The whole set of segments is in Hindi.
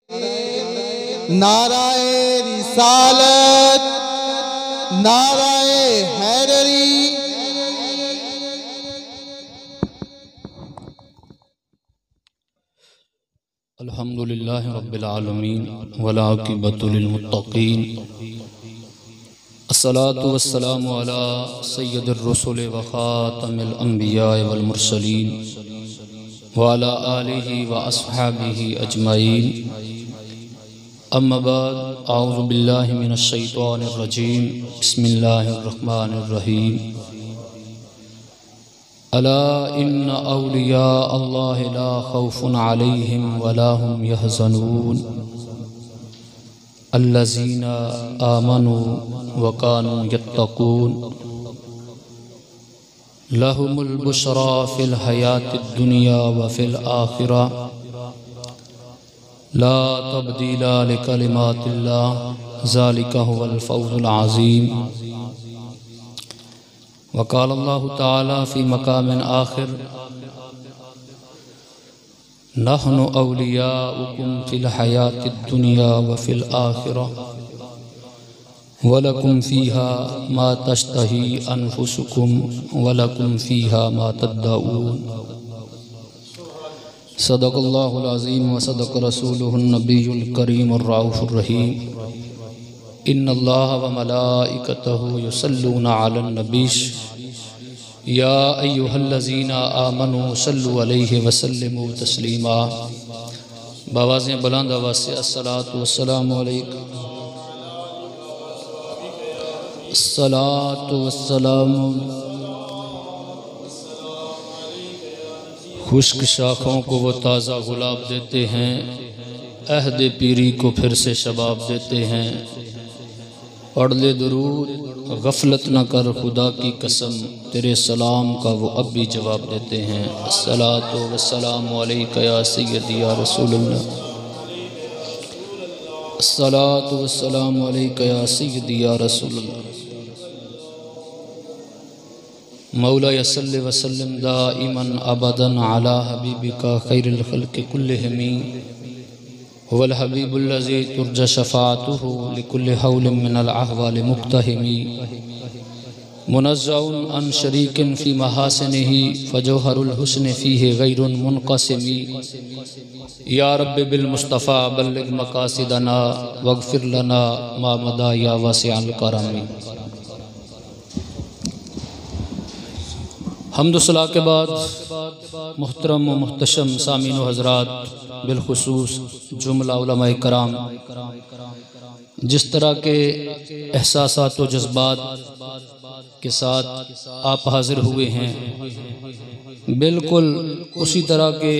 नाराए रिसालत, नाराए हैदरी। अल्हम्दुलिल्लाहि रब्बिल आलमीन वल आक़िबतु लिल मुत्तक़ीन। अस्सलातु वस्सलामु अला सय्यिदिर रुसुल व ख़ातमिल अंबिया वल मुरसलीन व अला आलिहि व अस्हाबिहि अजमईन। अम्मा बाद, अऊज़ु बिल्लाहि मिनश शैतानिर रजीम। बिस्मिल्लाहिर रहमानिर रहीम। अला इन्ना औलिया अल्लाह ला खौफुन अलैहिम वला हुम यहज़नून अल्लज़ीना आमनू व कानू यत्तक़ून लहुमुल बुशरा फ़िल हयातिद दुनिया व फ़िल आखिरा ला तब्दीला लिकलिमातिल्लाह ज़ालिका हुवल फ़ौज़ुल अज़ीम। वक़ाल अल्लाहु तआला फ़ी मक़ामिन आख़िर नहनु औलियाउकुम फ़िल हयातिद दुनिया व फ़िल आखिरा वलकुम फ़ीहा मा तश्तही अनफुसुकुम वलकुम फ़ीहा मा तद्दऊन। सदक़ल्लाहुल अज़ीम व सदक़ रसूलुहुन नबियुल करीमुर रऊफ़ुर रहीम। इन्नल्लाह व मलाइकतहु युसल्लूना अलन नबी या अय्युहल्लज़ीना आमनू सल्लु अलैहि व सल्लिमू तस्लीमा। बावाज़ें बुलंद आवाज़ से अस्सलातु वस्सलामु अलैका, अस्सलातु वस्सलामु। खुश्क शाखों को वो ताज़ा गुलाब देते हैं, अहद पीरी को फिर से शबाब देते हैं। पढ़ ले दुरूद, गफलत न कर खुदा की कसम, तेरे सलाम का वो अब भी जवाब देते हैं। अस्सलातु वस्सलामु अलैका या सय्यदी या रसूलल्लाह, अस्सलातु वस्सलामु अलैका या सय्यदी या रसूलल्लाह। मौला यसल्लि व सल्लिम दाइमन अबदन अला हबीबिका खैरिल खल्क़ि कुल्लिहिम वल हबीबुल्लज़ी तुरजा शफ़ाअतुहु लिकुल्लि हौलिन मिनल अहवालि मुक़्तहिमी मुनज़्ज़हुन अन शरीकिन फ़ी महासिनिही फ़जौहरुल हुस्नि फ़ीहि गैरुन मुनक़सिमी। या रब्बि बिल मुस्तफ़ा बल्लिग़ मक़ासिदना वग़फ़िर लना मा मदा या वासिअल करमी। हम्द सलाह के बाद मुहतरम व मुहतशम सामीन व हज़रात, बिलखुसूस जुमला उलमाए कराम, जिस तरह के एहसासात व जज्बात के साथ आप हाज़िर हुए हैं, बिल्कुल उसी तरह के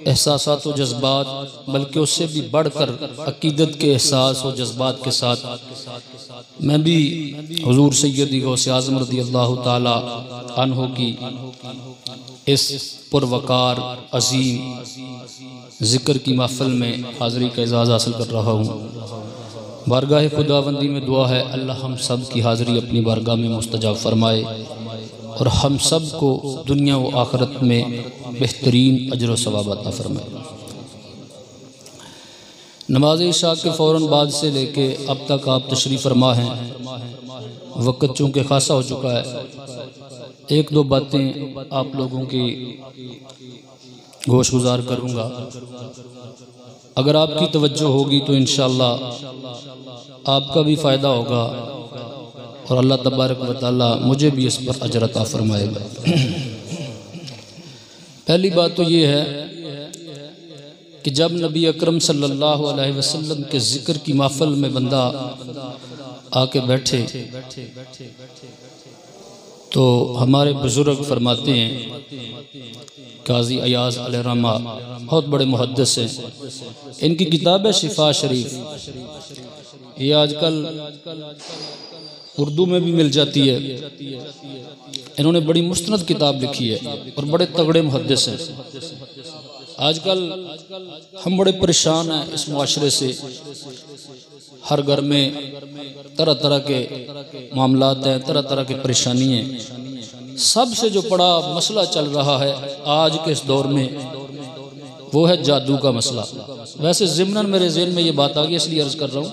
एहसासात व जज्बात, बल्कि उससे भी बढ़कर अकीदत के एहसास व जज्बात के साथ मैं भी हुज़ूर सय्यदी गौसे आज़म रज़ियल्लाहु ताला अन्हु की इस पुरवकार अज़ीम ज़िक्र की महफ़िल में हाज़िरी का एज़ाज़ हासिल कर रहा हूँ। बारगाह खुदाबंदी में दुआ है अल्लाह हम सब की हाज़िरी अपनी बारगाह में मुस्तजाब फ़रमाए और हम सब को दुनिया व आखिरत में बेहतरीन अजर व सवाब अता फ़रमाए। नमाज इशा के फ़ौरन बाद से लेके अब तक आप तशरीफ़ फरमा हैं। वक़्त चूँकि खासा हो चुका है, एक दो बातें आप लोगों की गोश गुजार करूँगा। अगर आपकी तवज्जो होगी तो इंशाअल्लाह आपका भी फ़ायदा होगा और अल्लाह तबारक व तआला मुझे भी इस पर अजर अता फ़रमाएगा। पहली बात तो ये है कि जब नबी अकरम सल्लल्लाहु अलैहि वसल्लम के ज़िक्र की महफ़िल में बंदा आके बैठे तो हमारे बुज़ुर्ग फरमाते हैं, काज़ी अयाज़ अलैहिर्रहमा बहुत बड़े मुहद्दिस हैं, इनकी किताब है शिफा शरीफ, ये आजकल उर्दू में भी मिल जाती है। इन्होंने बड़ी मुस्तनद किताब लिखी है और बड़े तगड़े मुहद्दिस हैं। आजकल हम बड़े परेशान हैं इस मुआशरे से। हर घर में तरह तरह के मामलात हैं, तरह तरह की परेशानी हैं। सबसे जो बड़ा मसला चल रहा है आज के इस दौर में वो है जादू का मसला। वैसे ज़िम्नन मेरे ज़हन में ये बात आ गई इसलिए अर्ज़ कर रहा हूँ।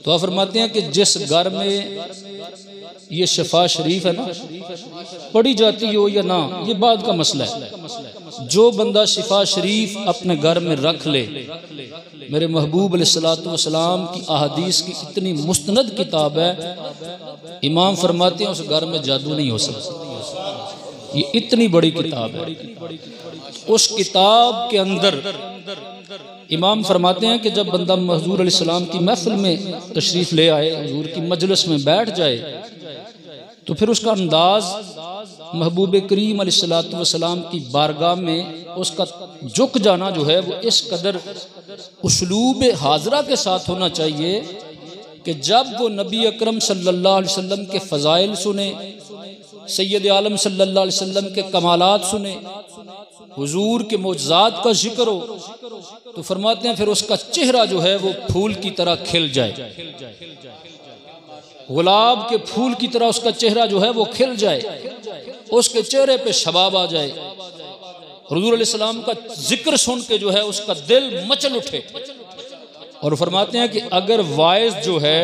तो आप फरमाते हैं कि जिस घर में ये शिफा शरीफ है ना, पढ़ी जाती हो या ना, ये बात का मसला है। जो बंदा शिफा शरीफ अपने घर में रख ले, मेरे महबूब अलैहिस्सलाम की अहादीस की इतनी मुस्तनद किताब है, इमाम फरमाते हैं उस घर में जादू नहीं हो सकता। ये इतनी बड़ी किताब है। उस किताब के अंदर इमाम फरमाते हैं कि जब बंदा हुज़ूर अलैहिस्सलाम की महफिल में तशरीफ़ ले आए, हुज़ूर की मजलिस में बैठ जाए, तो फिर उसका अंदाज़ महबूब करीम अलैहिस्सलाम की बारगाह में उसका झुक जाना जो है वो इस कदर उसलूब हाजरा के साथ होना चाहिए कि जब वो नबी अकरम सल्लल्लाहु अलैहि वसल्लम के फ़ज़ाइल सुने, सैयद आलम सल्लल्लाहु अलैहि वसल्लम के कमालात सुने, हुजूर के मौजज़ात का जिक्र हो, तो फरमाते हैं फिर उसका चेहरा जो है वो फूल की तरह खिल जाए, गुलाब के फूल की तरह उसका चेहरा जो है वो खिल जाए, उसके चेहरे पे शबाब आ जाए, हुजूर अलैहिस्सलाम का जिक्र सुन के जो है उसका दिल मचल उठे। और फरमाते हैं कि अगर वाइज जो है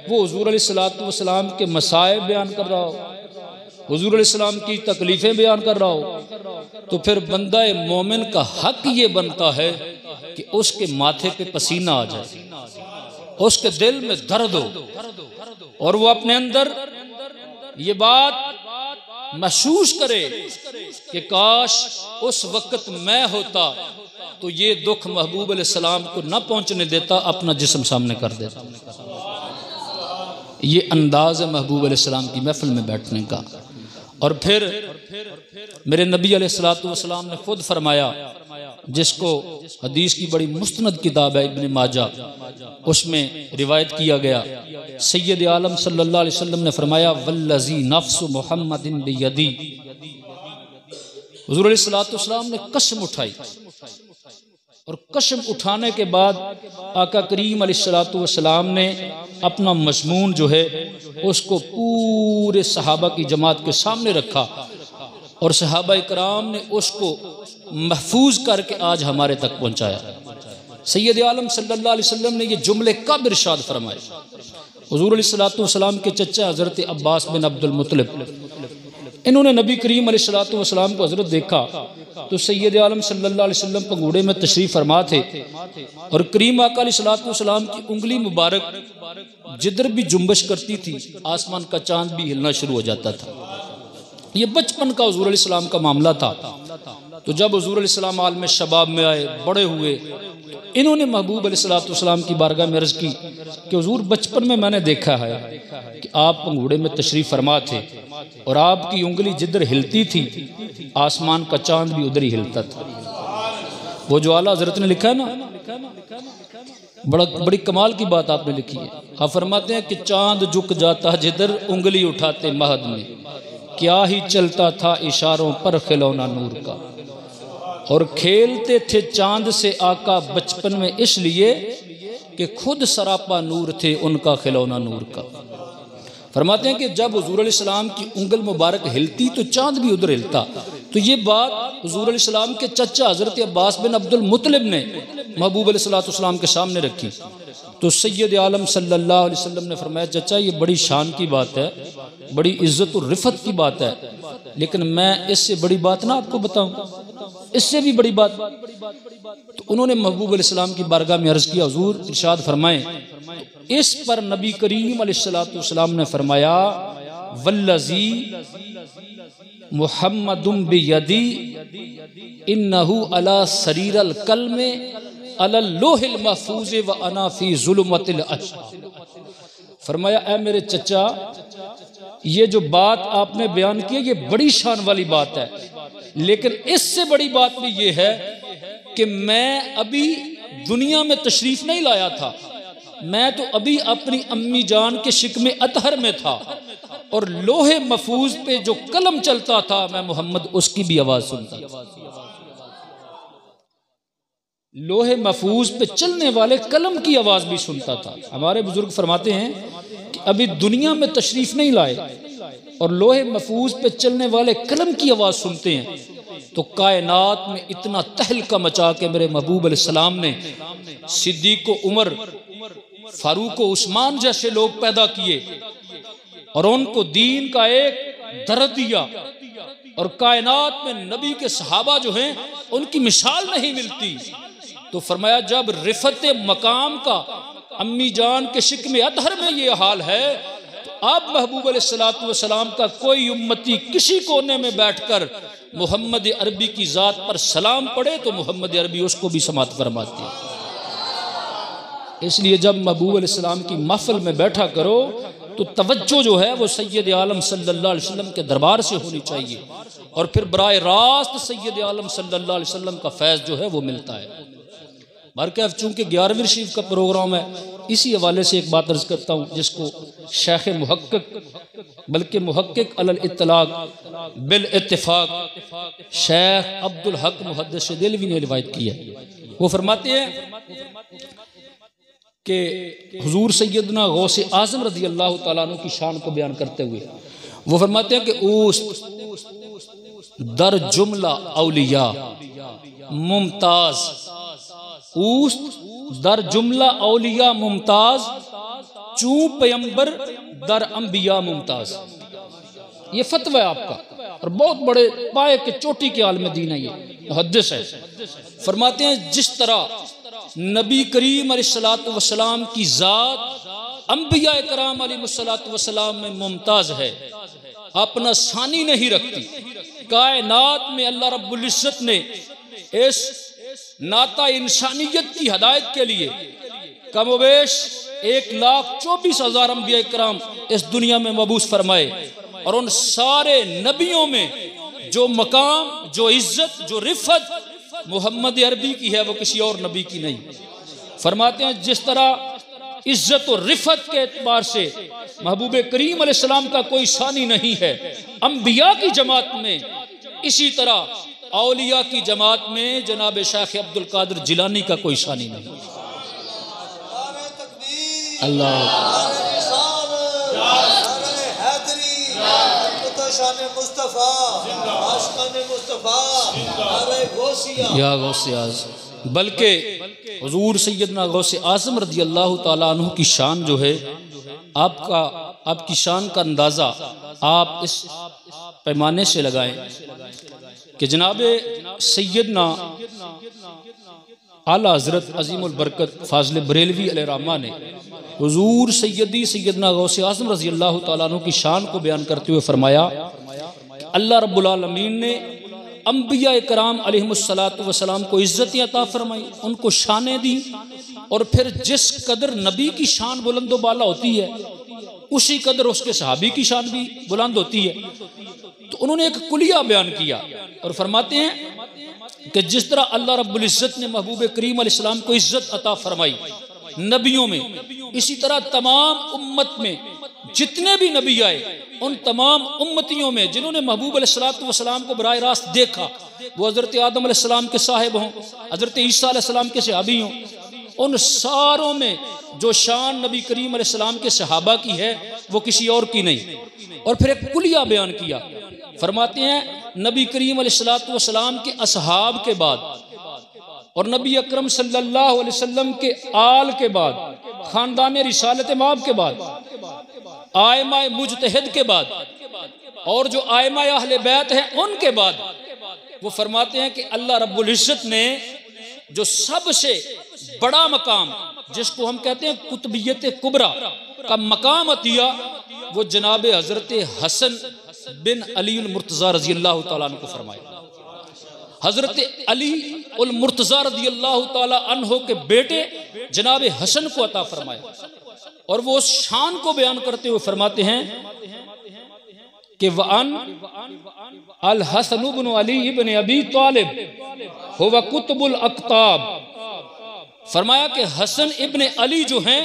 वो हुजूर अलैहिस्सलाम के मसाइब बयान कर रहा हो, हुजूर अलैहिस्सलाम की तकलीफ़ें बयान कर रहा हो, तो फिर बंदा मोमिन का हक ये बनता है कि उसके माथे पे पसीना आ जाए, उसके दिल में दर्द हो, और वो अपने अंदर ये बात महसूस करे कि काश उस वक्त मैं होता तो ये दुख महबूब अलैहिस्सलाम को न पहुंचने देता, अपना जिस्म सामने कर देता। ये अंदाज है महबूब अलैहिस्सलाम की महफिल में बैठने का। और फिर मेरे नबी अलैहिस्सलातु वस्सलाम ने खुद फरमाया, जिसको हदीस की बड़ी मुस्तनद किताब है इब्न माजा, उसमें रिवायत किया गया, सैयद आलम सल्लल्लाहु अलैहि वसल्लम ने फरमाया, वल्लज़ी नफ्सु मुहम्मदिन बियदी। हुज़ूर अलैहिस्सलातु वस्सलाम ने कसम उठाई, और कसम उठाने के बाद आका करीम अलैहिस्सलातु वस्सलाम ने अपना मज़मून जो है उसको पूरे सहाबा की जमात के सामने रखा, और सहाबा इकराम ने उसको महफूज करके आज हमारे तक पहुंचाया। सैयद आलम सल्लल्लाहु अलैहि वसल्लम ने ये जुमले कब इरशाद फरमाए। हुज़ूर अलैहिस्सलातु वस्सलाम के चचा हज़रत अब्बास बिन अब्दुल मुत्तलिब, इन्होंने नबी करीम अलैहिस्सलातु वस्सलाम को हज़रत देखा तो सैयद आलम सल्लल्लाहु अलैहि वसल्लम पंगूड़े में तशरीफ़ फरमा थे, और करीम आका अलैहिस्सलातु वस्सलाम की उंगली मुबारक जिधर भी जुम्बश करती थी आसमान का चांद भी हिलना शुरू हो जाता था। ये बचपन का हुज़ूर अलैहिस्सलाम का मामला था। तो जब हुज़ूर अलैहिस्सलाम आलम शबाब में आए, बड़े हुए, इन्होंने महबूब अलैहिस्सलातु वस्सलाम की बारगाह में अर्ज़ की कि हुज़ूर बचपन में मैंने देखा है कि आप पंगूड़े में तशरीफ़ फरमा थे, और आपकी उंगली जिधर हिलती थी आसमान का चांद भी उधर ही हिलता था। वो जो आला हज़रत ने लिखा है ना, बड़ी कमाल की बात आपने लिखी है। आप फरमाते हैं कि चांद झुक जाता जिधर उंगली उठाते महद में, क्या ही चलता था इशारों पर खिलौना नूर का, और खेलते थे चांद से आका बचपन में इसलिए कि खुद सरापा नूर थे उनका खिलौना नूर का। फरमाते हैं कि जब हुज़ूर अलैहिस्सलाम की उंगल मुबारक हिलती तो चांद भी उधर हिलता। तो ये बात हुज़ूर अलैहिस्सलाम के चचा हज़रत अब्बास बिन अब्दुल मुत्तलिब ने महबूब अलैहिस्सलातु वस्सलाम के सामने रखी। तो सैयद आलम सल्लल्लाहु अलैहि वसल्लम ने फरमाया, चचा ये बड़ी शान की बात है, बड़ी इज़्ज़त और रिफ़त की बात है, लेकिन मैं इससे बड़ी बात ना आपको बताऊं, इससे भी बड़ी बात। तो उन्होंने महबूब अलैहिस्सलाम की बारगाह में अर्ज़ किया, हुज़ूर इरशाद फरमाएं। इस पर नबी करीम अलैहिस्सलातु वस्सलाम ने फरमाया, वल्लज़ी मुहम्मदुम बियदी इन्नहु अला सरीरल कल्मे अलल लोहिल महफूज़ व अना फी ज़ुलुमतिल अश्र। फरमाया, ऐ मेरे चचा, ये जो बात आपने बयान की है ये बड़ी शान वाली बात है, लेकिन इससे बड़ी बात भी ये है कि मैं अभी दुनिया में तशरीफ नहीं लाया था, मैं तो अभी अपनी अम्मी जान के शिकमे अतहर में था, और लोहे महफूज पे जो कलम चलता था मैं मोहम्मद उसकी भी आवाज सुनता था। लोहे महफूज पे चलने वाले कलम की आवाज भी सुनता था। हमारे बुजुर्ग फरमाते हैं कि अभी दुनिया में तशरीफ नहीं लाए और लोहे महफूज पे चलने वाले कलम की आवाज सुनते हैं, तो कायनात में इतना तहलका मचा के मेरे महबूब अलैहिस्सलाम ने सिद्दीक को उमर, फारूक को उस्मान जैसे लोग पैदा किए और उनको दीन का एक दर्द दिया। और कायनात में नबी के सहाबा जो हैं उनकी मिसाल नहीं मिलती। तो फरमाया जब रिफत मकाम का अम्मी जान के शिक्म अतहर में ये हाल है, तो अब महबूब अलैहिस्सलातु वस्सलाम का कोई उम्मती किसी कोने में बैठकर मोहम्मद अरबी की ज़ात पर सलाम पढ़े तो मोहम्मद अरबी उसको भी समात फरमाते हैं। इसलिए जब महबूब अलैहिस्सलाम की महफिल में बैठा करो तो तवज्जो जो है वो सैयद आलम सल्लल्लाहु अलैहि वसल्लम के दरबार से होनी चाहिए, और फिर बराए रास्त सैयद आलम सल्लल्लाहु अलैहि वसल्लम का फैज़ जो है वो मिलता है। बरकैफ चूँकि 11वीं शरीफ का प्रोग्राम है, इसी हवाले से एक बात अर्ज़ करता हूँ जिसको शेख मुहक्किक बल्कि मुहक्किक अलल इत्तलाक बिल इत्तिफाक शेख अब्दुल हक मुहद्दिस देलवी ने रिवायत की है। वो फरमाते हैं कि हुजूर सैयदना गौसे आज़म रज़ी अल्लाह तआला अन्हु की शान को बयान करते हुए वो फरमाते हैं कि उस्त दर जुमला औलिया मुमताज, उस्त दर जुमला औलिया मुमताज, चूं पैगंबर दर अंबिया मुमताज। ये फतवा है आपका और बहुत बड़े पाए के चोटी के आलम दीन है, ये मुहद्दिस है। फरमाते हैं जिस तरह नबी करीम अलैहिस्सलातु वस्सलाम की ज़ात अंबिया कराम अलैहिस्सलातु वस्सलाम में मुमताज़ है, अपना सानी नहीं रखती। कायनात में अल्लाह रब्बुल इज़्ज़त ने इस नाता इंसानियत की हदायत के लिए कमोबेश 1,24,000 अंबिया कराम इस दुनिया में मबूस फरमाए, और उन सारे नबियों में जो मकाम, जो इज्जत, जो रिफत मोहम्मद अरबी की है वो किसी और नबी की नहीं। फरमाते हैं जिस तरह इज्जत और रिफत के एतबार से महबूब करीम अलैहिस्सलाम का कोई सानी नहीं है अंबिया की जमात में, इसी तरह औलिया की जमात में जनाब शेख अब्दुल कादिर जिलानी का कोई सानी नहीं। अल्लाह या गौसियाज, बल्कि हुजूर सैयदना गौसे आज़म रज़ी अल्लाह तआला अन्हु की शान जो है, आपकी शान का अंदाज़ा आप इस पैमाने से लगाएं कि जनाब सैयदना आला हज़रत अज़ीमुल बरकत फाज़िल बरेलवी अलैहिर्रहमा ने हुजूर सैयदना गौसे आज़म रज़ी अल्लाह तआला अन्हु की शान को बयान करते हुए फरमाया अल्लाह रब्बुल आलमीन ने अंबिया कराम अलैहिमुस्सलातु वस्सलाम को इज्जत अता फरमाई, उनको शानें दी, और फिर जिस कदर नबी की शान बुलंद व बाला होती है उसी कदर उसके सहाबी की शान भी बुलंद होती है। तो उन्होंने एक कुलिया बयान किया और फरमाते हैं कि जिस तरह अल्लाह रब्बुल इज्जत ने महबूब करीम अलैहिस्सलाम को इज्जत अता फरमाई नबियों में, इसी तरह तमाम उम्मत में जितने भी नबी आए उन तमाम उम्मतियों में जिन्होंने महबूब अलैहिस्सलातु वस्सलाम को बराह रास्त देखा, वो हज़रत आदम अलैहिस्सलाम के साहिब हों, हज़रत ईसा अलैहिस्सलाम के सहाबी हों, उन सारों में जो शान नबी करीम अलैहिस्सलाम के सहाबा की है वो किसी और की नहीं। और फिर एक कुलिया बयान किया, फरमाते हैं नबी करीम अलैहिस्सलातु वस्सलाम के असहाब के बाद और नबी अकरम सल्लल्लाहु अलैहि वसल्लम के आल के बाद, खानदान रिसालत माब के बाद, आइमा मुजतहिद के बाद और जो आइमा अहले बैत हैं उनके बाद, वो फरमाते हैं कि अल्लाह रब्बुल इज्जत ने जो सबसे बड़ा मकाम जिसको हम कहते हैं कुतुबियत कुबरा का मकाम अतिया, वो जनाब हजरत हसन बिन अली उल मुर्तज़ा रज़ी अल्लाह तआला अन्हु को फरमाया। हजरत अली उल मुर्तज़ा रज़ी अल्लाह तआला अन्हु के बेटे जनाब हसन को अता फरमाया, और वो उस शान को बयान करते हुए फरमाते हैं कि वअन अल हसन इब्न अली इब्न अबी तालिब हुवा कुतुबुल अक्ताब, फरमाया कि हसन इब्न अली जो हैं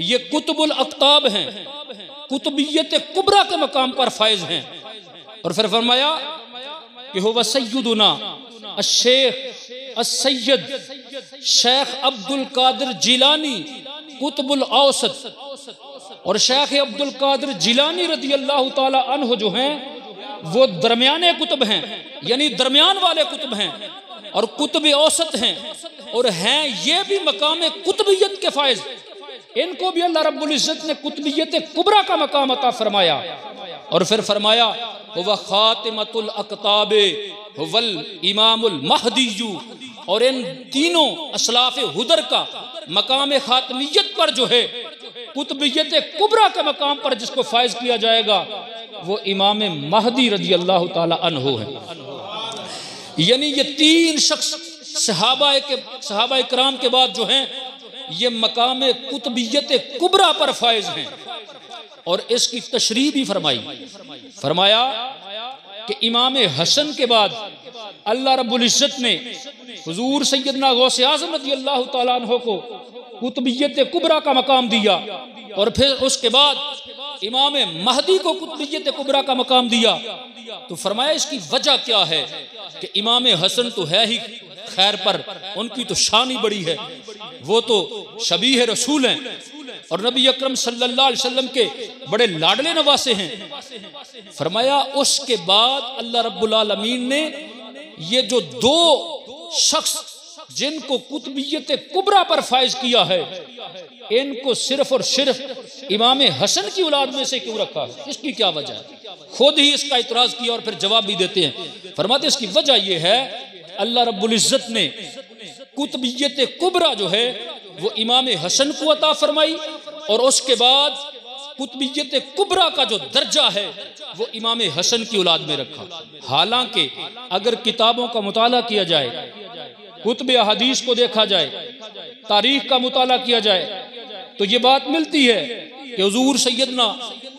ये कुतुबुल अक्ताब हैं, कुतुबियत कुबरा के मकाम पर फायज हैं। और फिर फरमाया कि हुवा सय्यदुना अश-शेख अस-सय्यद शेख अब्दुल कादिर जिलानी कुतुबुल औसत, और शेख अब्दुल कादिर जिलानी रज़ी अल्लाह तआला अन्हु जो हैं वो दरमियाने कुतुब हैं, यानी दरमियान वाले कुतुब हैं और कुतुब औसत हैं, और हैं ये भी मकाम कुतुबियत के फायज। इनको भी अल्लाह रब्बुल इज्जत ने कुतुबियत कुबरा का मकाम अता फरमाया। और फिर फरमाया हुवा खातिमतुल अक़ताबे हुवल इमामुल महदीयू, और इन तीनों असलाफ़े हुदर का मकाम खातमियत पर जो है, कुतुबियत कुबरा के मकाम पर जिसको फायज किया जाएगा वो इमाम महदी रज़ी अल्लाह ताला अन्हु है। यानी ये तीन शख्स सहाबा किराम के बाद जो हैं ये मकाम कुतुबियत कुबरा पर फायज हैं। और इसकी तशरीह भी फरमाया कि इमाम हसन के बाद अल्लाह रब्बुल इज्जत ने हुजूर सैयदना गौसे आज़म रज़ी अल्लाह ताला अन्हु को कुतुबियत कुबरा का मकाम दिया, और फिर उसके बाद इमाम महदी को कुतुबियत कुबरा का मकाम दिया। तो फरमाया इसकी वजह क्या है कि इमाम हसन तो है ही खैर पर, उनकी तो शान ही बड़ी है, वो तो शबीह रसूल हैं और नबी अकरम सल्लल्लाहु अलैहि वसल्लम के बड़े लाडले नवासे हैं। फरमाया उसके बाद अल्लाह रब्बुल आलमीन ने ये जो दो शख्स जिनको कुतुबियत कुबरा पर फायज किया है, इनको सिर्फ और सिर्फ इमाम हसन की औलाद में से क्यों रखा? इसकी क्या वजह है? खुद ही इसका इतराज किया और फिर जवाब भी देते हैं। फरमाते इसकी वजह यह है अल्लाह रब्बुल इज्जत ने कुतुबियत कुबरा जो है वो इमाम हसन को अता फरमाई, और उसके बाद कुतुबियत कुबरा का जो दर्जा है वो इमाम हसन की औलाद में रखा। हालांकि अगर किताबों का मुताला किया जाए, कुतुब हदीस को देखा जाए, तारीख का मुताला किया जाए, तो ये बात मिलती है कि हुजूर सैयदना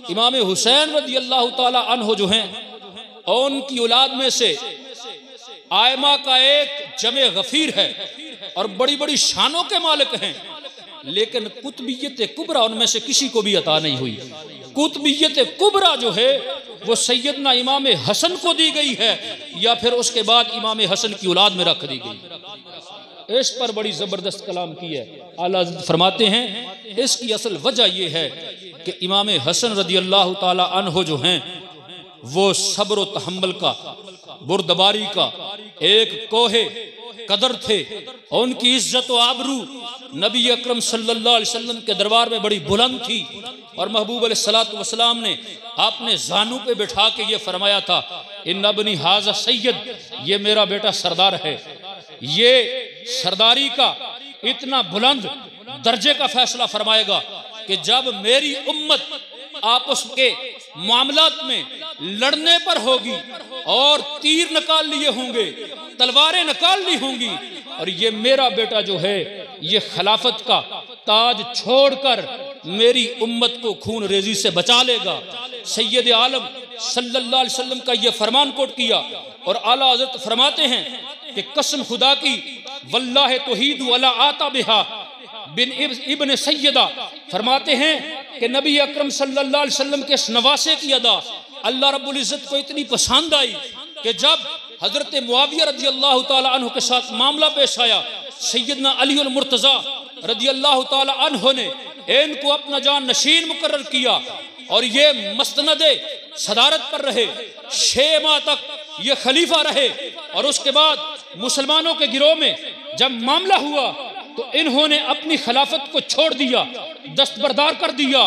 इमाम हुसैन रज़ी अल्लाह ताला अन्हु जो हैं उनकी औलाद में से आयमा का एक जमे गफीर है और बड़ी बड़ी शानों के मालिक हैं, लेकिन कुतुबियत कुबरा उनमें से किसी को भी अता नहीं हुई। कुतुबियत कुबरा जो है वो सैयदना इमाम हसन को दी गई है या फिर उसके बाद इमाम हसन की औलाद में रख दी गई। इस पर बड़ी ज़बरदस्त कलाम की है। आला हज़रत फरमाते हैं इसकी असल वजह यह है कि इमाम हसन रज़ी अल्लाह ताला अन्हु जो हैं वो सब्र व तहम्मुल का, बुर्दबारी का एक कोहे कदर थे, और उनकी इज्जत व आबरू नबी अकरम सल्लल्लाहु अलैहि वसल्लम के दरबार में बड़ी बुलंद थी। और महबूब अलैहिस्सलातु वस्सलाम ने अपने जानू पे बिठा के ये फरमाया था, इन्ना इब्नी हाज़ा सय्यद, ये मेरा बेटा सरदार है। ये सरदारी का इतना बुलंद दर्जे का फैसला फरमाएगा कि जब मेरी उम्मत आपस के मामलात में लड़ने पर होगी और तीर निकाल लिए होंगे, तलवारें निकाल ली होंगी, और ये मेरा बेटा जो है ये खिलाफत का ताज छोड़कर मेरी उम्मत को खून रेजी से बचा लेगा। सैयद आलम सल्लल्लाहु अलैहि वसल्लम का ये फरमान कोट किया। और आला हज़रत फरमाते हैं कि कसम खुदा की, वल्लाह तौहीद वला आता बिहा बिन इब्न सैयदा, फरमाते हैं कि नबी अकरम सल्लल्लाहु अलैहि वसल्लम के इस नवासे की अदा अल्लाह रब्बुल इज्जत को इतनी पसंद आई कि जब हजरत मुआविया रज़ी अल्लाह ताला अन्हु के साथ मामला पेश आया, सैयदना अली अल मुर्तज़ा रज़ी अल्लाह ताला अन्हु ने इनको अपना जान नशीन मुकर्रर किया और ये मस्तनद सदारत पर रहे। 6 माह तक ये खलीफा रहे। और उसके बाद मुसलमानों के गिरोह में जब मामला हुआ तो इन्होंने अपनी खिलाफत को छोड़ दिया, दस्तबरदार कर दिया,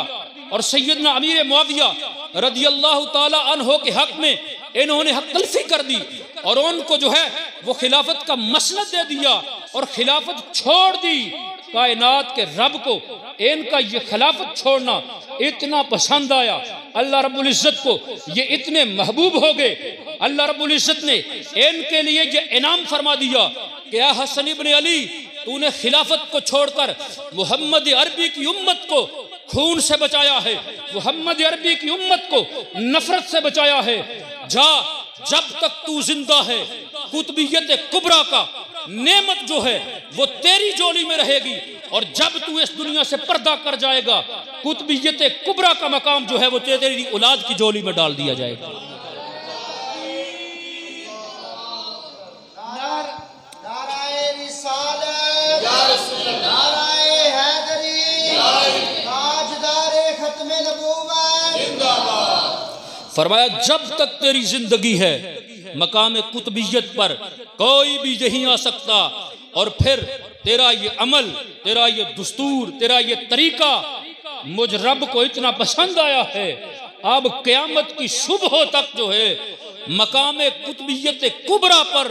और सैयदना अमीर मुआविया रज़ी अल्लाह ताला अन्हु के हक में इन्होंने हक तलफी कर दी और उनको जो है वो खिलाफत का मसनद दे दिया और खिलाफत छोड़ दी। कायनात के रब को इनका ये खिलाफत छोड़ना इतना पसंद आया, अल्लाह रब्बुल इज्जत को ये इतने महबूब हो गए, अल्लाह रब्बुल इज्जत ने इनके लिए ये इनाम फरमा दिया कि या हसन इब्न अली, तूने खिलाफत को छोड़कर मोहम्मद अरबी की उम्मत को खून से बचाया है, मोहम्मद अरबी की उम्मत को नफरत से बचाया है। जा, जब तक तू जिंदा है कुतुबियत कुबरा का नेमत जो है वो तेरी जोली में रहेगी, और जब तू इस दुनिया से पर्दा कर जाएगा कुतुबियत कुबरा का मकाम जो है वो तेरी औलाद की जोली में डाल दिया जाएगा। नाराए रिसालत, नाराए हैदरी, ताजदारे खत्मे नबूवत, जिंदाबाद। फरमाया जब तक तेरी जिंदगी है मकाम कुतबियत पर कोई भी नहीं आ सकता, और फिर तेरा ये अमल, तेरा ये दुस्तूर, तेरा ये तरीका मुझ रब को इतना पसंद आया है, अब क़यामत की सुबह तक जो है मकाम कुतबियत कुबरा पर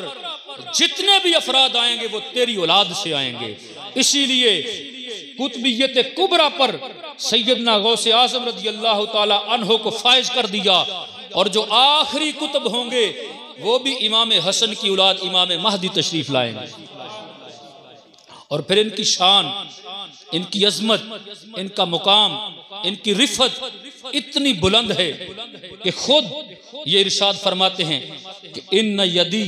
जितने भी अफराद आएंगे वो तेरी औलाद से आएंगे। इसीलिए कुतबियत कुबरा पर सैयदना गौसे आज़म रज़ी अल्लाह ताला अन्हो को फायज कर दिया, और जो आखिरी कुतुब होंगे वो भी इमाम हसन की औलाद इमाम महदी तशरीफ लाएंगे। और फिर इनकी शान, इनकी अजमत, इनका मुकाम, इनकी रिफत इतनी बुलंद है कि खुद ये इरशाद फरमाते हैं कि इन्न यदी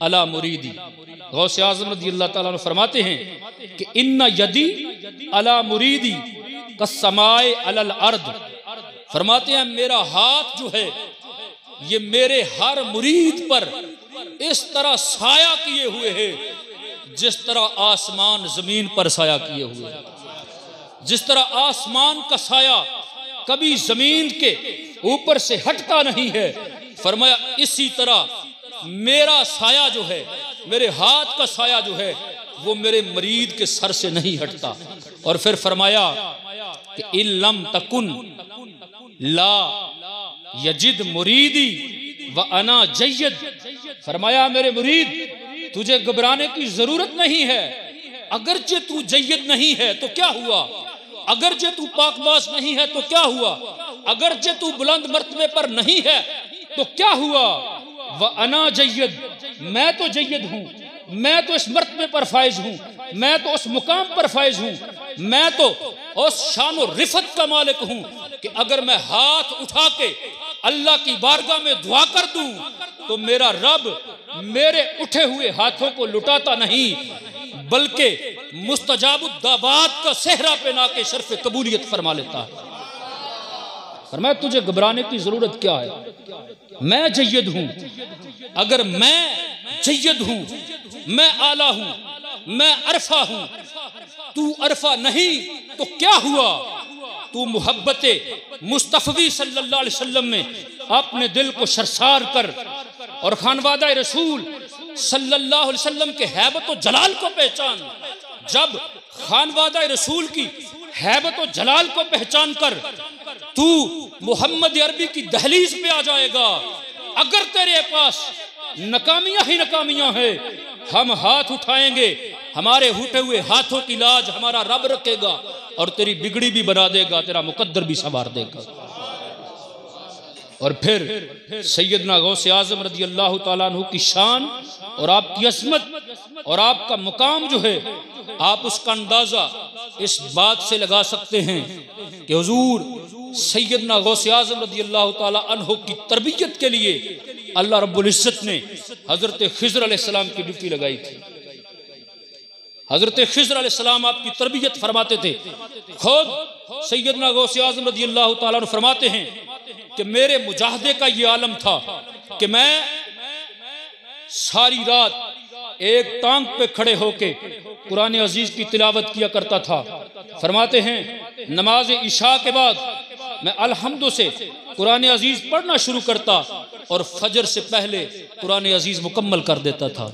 अला मुरीदी। गौसे आज़म रज़ी अल्लाह ताला अन्हु फरमाते हैं कि इन्न यदी अला मुरीदी कस्समाए अलल अर्द। फरमाते हैं मेरा हाथ जो है ये मेरे हर मुरीद पर इस तरह साया किए हुए है जिस तरह आसमान जमीन पर साया किए हुए है। जिस तरह आसमान का साया कभी जमीन के ऊपर से हटता नहीं है, फरमाया इसी तरह मेरा साया जो है, मेरे हाथ का साया जो है वो मेरे मरीद के सर से नहीं हटता। और फिर फरमाया कि इल्लम तकुन ला यजिद मुरीदी व अना जय्यद। फरमाया मेरे मुरीद तुझे घबराने की जरूरत नहीं है, अगरचे तू जय्यद नहीं है तो क्या हुआ, अगरचे तू पाकबाज नहीं है तो क्या हुआ, अगरचे तू बुलंद मर्तबे पर नहीं है तो क्या हुआ, व अना जय्यद मैं तो जय्यद हूँ, मैं तो इस मर्तबे पर फायज हूँ, मैं तो उस मुकाम पर फायज हूँ, मैं तो उस शान और रिफत का मालिक हूँ कि अगर मैं हाथ उठा के अल्लाह की बारगाह में दुआ कर दूं तो मेरा रब मेरे उठे हुए हाथों को लुटाता नहीं बल्कि मुस्तजाबुद्दावात का सेहरा पहना के शर्फ कबूलियत फरमा लेता है। फरमाया तुझे घबराने की जरूरत क्या है, मैं जय्यद हूं, अगर मैं जय्यद हूं, मैं आला हूं, मैं अरफा हूं, तू अरफा नहीं तो क्या हुआ, तू मुहब्बते मुस्तफ़वी सल्लल्लाहु अलैहि वसल्लम में अपने दिल को शर्सार कर और खानवादा रसूल सल्लल्लाहु अलैहि वसल्लम के हैबत और जलाल को पहचान। जब खानवादा रसूल की हैबत और जलाल को पहचान कर तू मोहम्मद अरबी की दहलीज पे आ जाएगा, अगर तेरे पास नाकामियां ही नाकामियां है, हम हाथ उठाएंगे, हमारे उठे हुए हाथों की लाज हमारा रब रखेगा और तेरी बिगड़ी भी बना देगा, तेरा मुकद्दर भी संवार देगा। और फिर सैयदना गौसे आज़म रज़ी अल्लाह ताला अन्हु की शान और आपकी अज़मत और आपका मुकाम जो है, आप उसका अंदाज़ा इस बात से लगा सकते हैं कि हुजूर सैयदना गौसे आज़म रज़ी अल्लाह ताला अन्हु की तरबियत के लिए अल्लाह रब्बुल इज़्ज़त ने हज़रत खिज़र अलैहिस्सलाम की ड्यूटी लगाई थी। हज़रत खिज़र अलैहिस्सलाम आपकी तरबियत फरमाते थे। खुद सैयदना गौसे आज़म रज़ी अल्लाह ताला अन्हु फरमाते हैं कि मेरे मुजाहदे का ये आलम था कि मैं सारी रात एक टांग पे खड़े होके कुरान अजीज की तिलावत किया करता था। फरमाते हैं नमाज इशा के बाद मैं अलहम्दु से कुरान अजीज पढ़ना शुरू करता और फजर से पहले कुरान अजीज मुकम्मल कर देता था।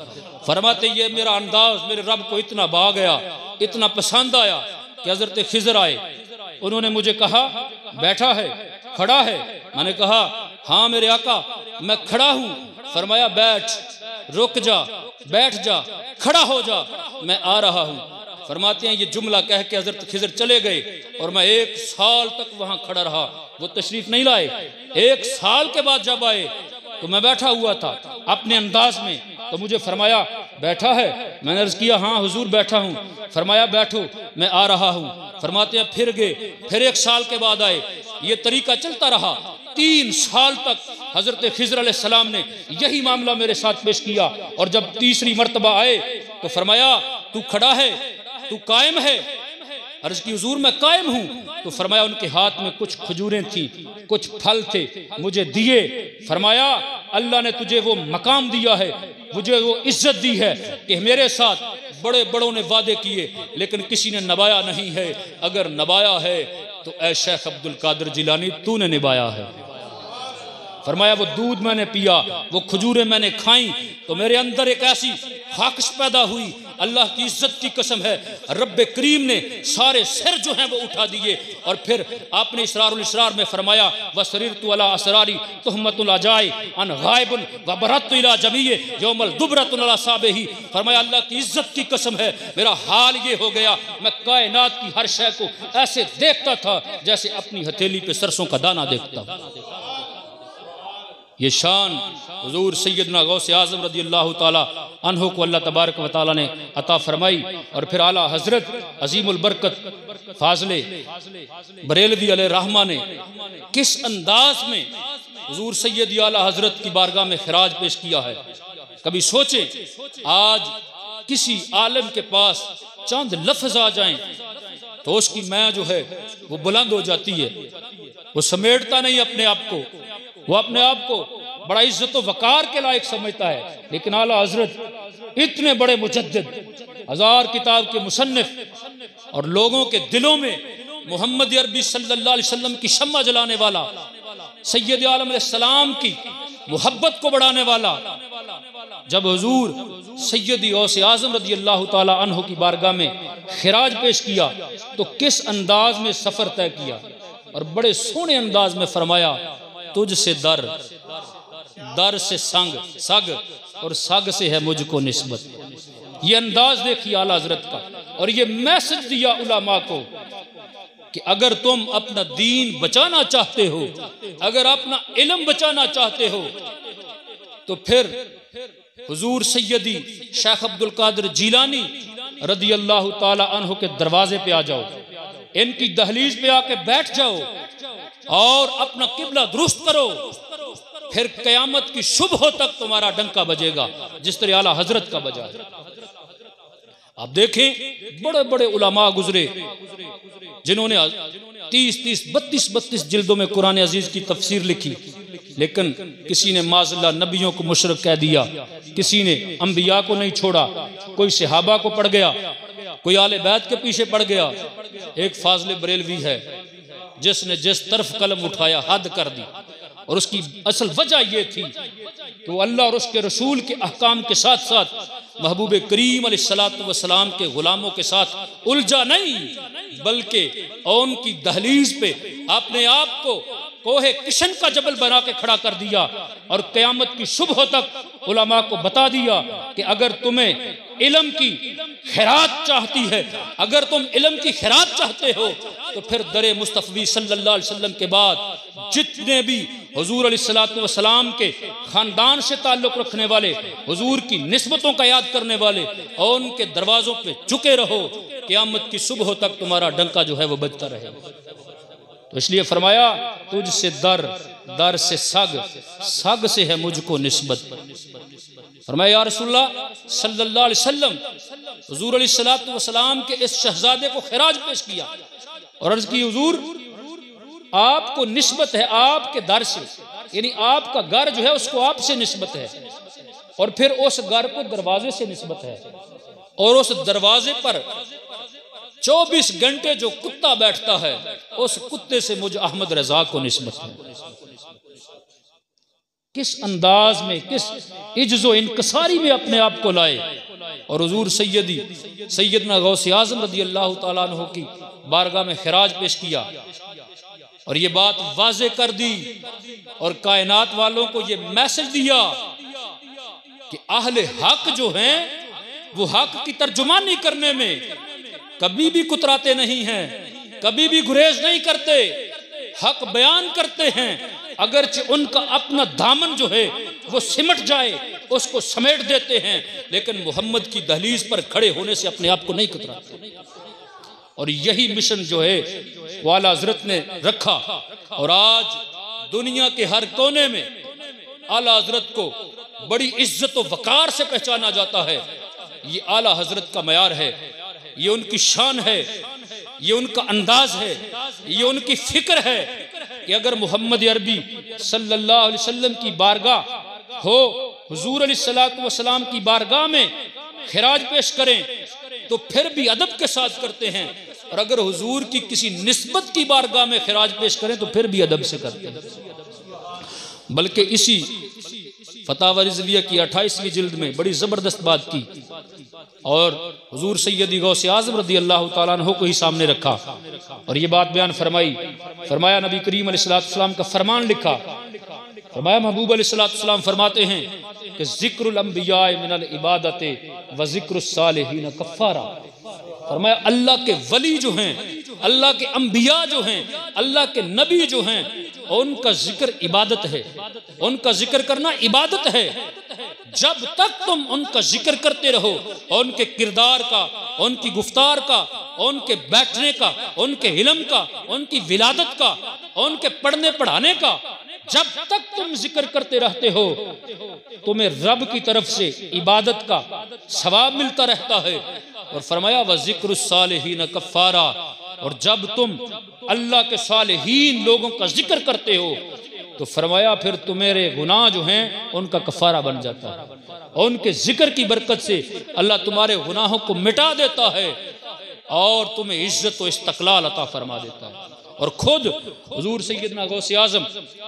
फरमाते ये मेरा अंदाज मेरे रब को इतना भा गया, इतना पसंद आया कि हज़रत खिज़र आए, उन्होंने मुझे कहा बैठा है, खड़ा है। मैंने कहा हाँ मेरे आका मैं खड़ा हूँ। फरमाया बैठ, रुक जा, बैठ जा, खड़ा हो जा, मैं आ रहा हूँ। फरमाते हैं ये जुमला कह के हज़रत खिज़र चले गए और मैं 1 साल तक वहाँ खड़ा रहा। वो तशरीफ नहीं लाए। 1 साल के बाद जब आए तो मैं बैठा हुआ था अपने अंदाज में, तो मुझे फरमाया बैठा है। मैंने अर्ज़ किया हाँ हुजूर बैठा हूँ। फरमाया बैठो मैं आ रहा हूँ। फरमाते हैं फिर गए, फिर 1 साल के बाद आए। ये तरीका चलता रहा। 3 साल तक हज़रत खिज़र अलैहिस्सलाम ने यही मामला मेरे साथ पेश किया और जब तीसरी मर्तबा आए तो फरमाया तू खड़ा है, तू कायम है। अर्ज़ की हुजूर मैं कायम हूँ। तो फरमाया उनके हाथ में कुछ खजूरें थी, कुछ फल थे, मुझे दिए। फरमाया अल्लाह ने तुझे वो मकाम दिया है, मुझे वो इज्जत दी है कि मेरे साथ बड़े बड़ों ने वादे किए लेकिन किसी ने निभाया नहीं है। अगर निभाया है तो ऐ शेख अब्दुल कादिर जिलानी तूने निभाया है। फरमाया वो दूध मैंने पिया, वो खजूरें मैंने खाई, तो मेरे अंदर एक ऐसी ख्वाहिश पैदा हुई। अल्लाह की इज्जत की कसम है, रब्बे करीम ने सारे सिर जो हैं वो उठा दिए। और फिर आपने इसरारुल इसरार में फरमाया वसरिरतु अला असरारी तुहमतुल अजाई अन गायबुन व बरतु इला जमीए यौमल दुबरतुन अला साबेही। फरमाया अल्लाह की इज्जत की कसम है, मेरा हाल ये हो गया, मैं कायनात की हर शय को ऐसे देखता था जैसे अपनी हथेली पे सरसों का दाना देखता हूं। ये शान हुजूर सैयदना गौसे आज़म रज़ियल्लाहु ताला अन्हु को अल्लाह तबारक व तआला ने अता फरमाई। और फिर आला हजरत अजीमुल बरकत फाजले बरेलवी अलैहि रहमा ने किस अंदाज में हुजूर सैयद आला हजरत की बारगाह में खिराज पेश किया है। कभी सोचें, आज किसी आलिम के पास चंद लफ्ज आ जाएं तो उसकी मैं जो है वो बुलंद हो जाती है, वो समेटता नहीं अपने आप को, वो अपने आप को बड़ा इज्जत व वकार के लायक समझता है। लेकिन आला हजरत इतने बड़े मुजद्दिद, 1000 किताब के मुसन्निफ और लोगों के दिलों में मोहम्मद अरबी सल्लल्लाहु अलैहि वसल्लम की शम्मा जलाने वाला, सैयद आलम अलैहिस्सलाम की मोहब्बत को बढ़ाने वाला, जब हुजूर सैयदी गौसे आज़म रज़ियल्लाहु ताला अन्हु की बारगाह में खिराज पेश किया तो किस अंदाज में सफ़र तय किया और बड़े सोहने अंदाज में फरमाया तुझसे दर, दर से संग, सग और सग से है मुझको निस्बत। ये अंदाज देखिए आला हजरत का। और ये मैसेज दिया उलमा को कि अगर तुम अपना दीन बचाना चाहते हो, अगर अपना इल्म बचाना चाहते हो, तो फिर हुजूर सैयदी शेख अब्दुल कादिर जीलानी रदियल्लाहु ताला अन्हु के दरवाजे पे आ जाओ, इनकी दहलीज पे आके बैठ जाओ और अपना किबला दुरुस्त करो, फिर कयामत की सुबह तक तुम्हारा डंका बजेगा जिस तरह आला हजरत का बजा। आप देखें बड़े बड़े उलमा गुजरे जिन्होंने 30-30, 32-32 जिल्दों में कुरान अजीज की तफसीर लिखी, लेकिन किसी ने माज़अल्लाह नबियों को मुशरिक कह दिया, किसी ने अंबिया को नहीं छोड़ा, कोई सहाबा को पड़ गया, कोई आले बैत के पीछे पड़ गया। एक फाजले बरेलवी है जिसने जिस तरफ कलम उठाया हद कर दी, और उसकी असल वजह यह थी कि वो अल्लाह और उसके रसूल के अहकाम के साथ साथ महबूब करीम अलैहिस्सलातु वस्सलाम के गुलामों के साथ उलझा नहीं, बल्कि उनकी दहलीज पे अपने आप को कोहे किशन का जबल बना के खड़ा कर दिया और क़यामत की सुबह तक उलमा को बता दिया कि अगर तुम्हें इल्म की खैरात चाहती है, अगर तुम इल्म की खैरात चाहते हो, तो फिर दरे मुस्तफ़ी सल्लल्लाहु अलैहि वसल्लम के बाद जितने भी हुजूर अलैहिस्सलातु वस्सलाम के ख़ानदान से ताल्लुक़ रखने वाले, हुजूर की निस्बतों का याद करने वाले, और उनके दरवाज़ों पे झुके रहो, क़यामत की सुबह तक तुम्हारा डंका जो है वो बजता रहे। तो इसलिए फरमाया तुझसे दर, दर से सग, सग से है मुझको निस्बत। फरमाया या रसूलल्लाह सल्लल्लाहु अलैहि वसल्लम, हुजूर अलैहिस्सलातु वस्सलाम के इस शहजादे को खिराज पेश किया और अर्ज की हुजूर आपको निस्बत है आपके दर से, यानी आपका घर जो है उसको आपसे निस्बत है, और फिर उस घर को दरवाजे से निस्बत है, और उस दरवाजे पर 24 घंटे जो कुत्ता बैठता है उस कुत्ते से मुझ अहमद रजा को निस्बत है। किस अंदाज में, किस इज्जो इनकसारी में अपने आप को लाए और हुजूर सैयदना गौसे आज़म रज़ियल्लाहु ताला अन्हु की बारगाह में खिराज पेश किया और ये बात वाज़े कर दी और कायनात वालों को ये मैसेज दिया कि अहले हक जो हैं वो हक की तर्जुमानी करने में कभी भी कुतराते नहीं हैं, कभी भी गुरेज नहीं करते, हक बयान करते हैं। अगरचे उनका अपना दामन जो है वो सिमट जाए उसको समेट देते हैं, लेकिन मोहम्मद की दहलीज पर खड़े होने से अपने आप को नहीं कुतराते। और यही मिशन जो है वो आला हजरत ने रखा और आज दुनिया के हर कोने में आला हजरत को बड़ी इज्जत व वकार से पहचाना जाता है। ये आला हजरत का मयार है, ये उनकी शान है, ये उनका अंदाज है, ये उनकी फिक्र है कि अगर मोहम्मद अरबी सल्लल्लाहु अलैहि वसल्लम की बारगाह हो, हुजूर अलैहिस्सलातु वस्सलाम की बारगाह में खिराज पेश करें तो फिर भी अदब के साथ करते हैं, और अगर हुजूर की किसी निस्बत की बारगाह में खिराज पेश करें तो फिर भी अदब से करते हैं। बल्कि इसी फतावा रिज़विया की 28वीं जिल्द में बड़ी ज़बरदस्त बात की और हुजूर सैयदी गौसे आज़म रज़ी अल्लाह तआला अन्हु को ही सामने रखा और ये बात बयान फरमाई। फरमाया नबी करीम अलैहिस्सलाम का फरमान लिखा। फरमाया महबूब अलैहिस्सलाम फरमाते हैं कि ज़िक्रुल अंबिया मिनल इबादते व ज़िक्रुस सालिहीन कफ़ारा। फरमाया अल्लाह के वली जो हैं, अल्लाह के अंबिया जो हैं, अल्लाह के नबी जो हैं, उनका जिक्र इबादत है, उनका जिक्र करना इबादत है। जब तक तुम उनका जिक्र करते रहो, उनके किरदार का, उनकी गुफ्तार का, उनके बैठने का, उनके इल्म का, उनकी विलादत का, उनके पढ़ने पढ़ाने का, जब तक तुम जिक्र करते रहते हो तुम्हें रब की तरफ से इबादत का सवाब मिलता रहता है। और फरमाया व ज़िक्रुस सालिहीन कफ़ारा, और जब तुम अल्लाह के सालिहीन लोगों का जिक्र करते हो तो फरमाया फिर तुम्हारे गुनाह जो हैं उनका कफ़ारा बन जाता है। और उनके जिक्र की बरकत से अल्लाह तुम्हारे गुनाहों को मिटा देता है और तुम्हें इज्जत व इस्तक़लाल अता फरमा देता है। और खुद हुजूर सैयदना गौसे आज़म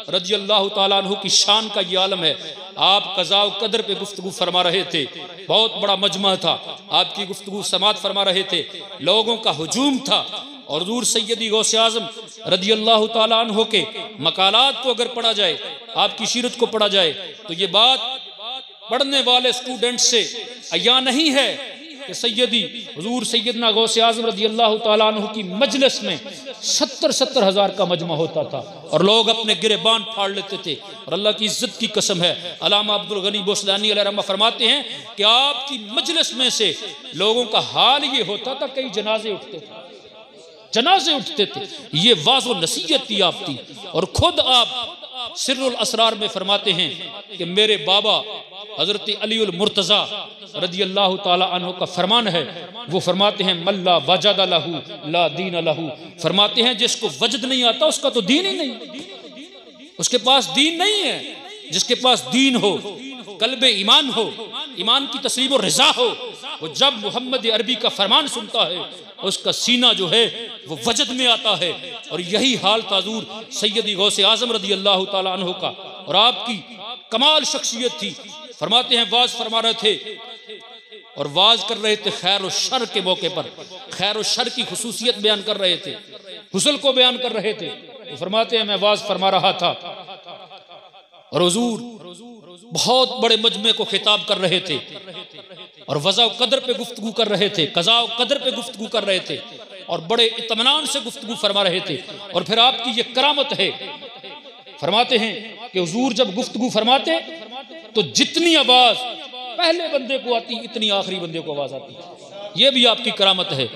रज़ी अल्लाह तआला अन्हु की शान का ये आलम है। आप क़ज़ा व क़दर पे गुफ्तगू फरमा रहे थे, बहुत बड़ा मजमा था, आपकी गुफ्तगू समात फरमा रहे थे, लोगों का हुजूम था। और हुजूर सैयदी गौसे आज़म रज़ी अल्लाह तआला अन्हु के मकालात को अगर पढ़ा जाए, आपकी सीरत को पढ़ा जाए, तो ये बात पढ़ने वाले स्टूडेंट से अया नहीं है कि सैयदी हुजूर सैयदना गौसे आज़म रज़ी अल्लाह तआला अन्हु की मजलिस में 70-70 हज़ार का मजमा होता था और लोग अपने गिरेबान फाड़ लेते थे। और अल्लाह की इज्जत की कसम है, अल्लामा अब्दुल गनी बोसलानी अलैहिर्रहमा फरमाते हैं कि आपकी मजलिस में से लोगों का हाल ये होता था, कई जनाजे उठते थे, जनाजे उठते थे। ये वाज़ो नसीहत थी आपकी। और खुद आप सिर्रुल असरार में फरमाते हैं कि मेरे बाबा हजरत अलीउल मुर्तज़ा रज़ी अल्लाह तआला अन्हु का फरमान है, वो फरमाते हैं मल्ला वजद लहू ला दीन लहू। फरमाते हैं जिसको वजद नहीं आता उसका तो दीन ही नहीं, उसके पास दीन नहीं है। जिसके पास दीन हो, कल्बे ईमान हो, ईमान की तस्लीम और रिज़ा हो, वो जब मोहम्मद अरबी का फरमान सुनता है उसका सीना जो है वो वजद में आता है। और यही हाल था हुजूर सैयदी गौसे आज़म रज़ी अल्लाह तआला अन्हु का। और आपकी कमाल शख्सियत थी। फरमाते हैं वाज फरमा रहे थे और वाज कर रहे थे खैर और शर के मौके पर, खैर और शर की खुसूसियत बयान कर रहे थे, हुस्न को बयान कर रहे थे। तो फरमाते हैं मैं वाज फरमा रहा था और हुजूर बहुत बड़े मजमे को खिताब कर रहे थे और वज़ा क़दर पे गुफ्तगू कर रहे थे, क़ज़ा क़दर पे गुफ्तगू कर रहे थे और बड़े इत्मीनान से गुफ्तगू फरमा रहे थे। और फिर आपकी ये करामत है, फरमाते हैं कि हुजूर जब गुफ्तगू फरमाते तो जितनी आवाज पहले बंदे को आती इतनी आखिरी बंदे को आवाज आती। ये भी आपकी करामत है।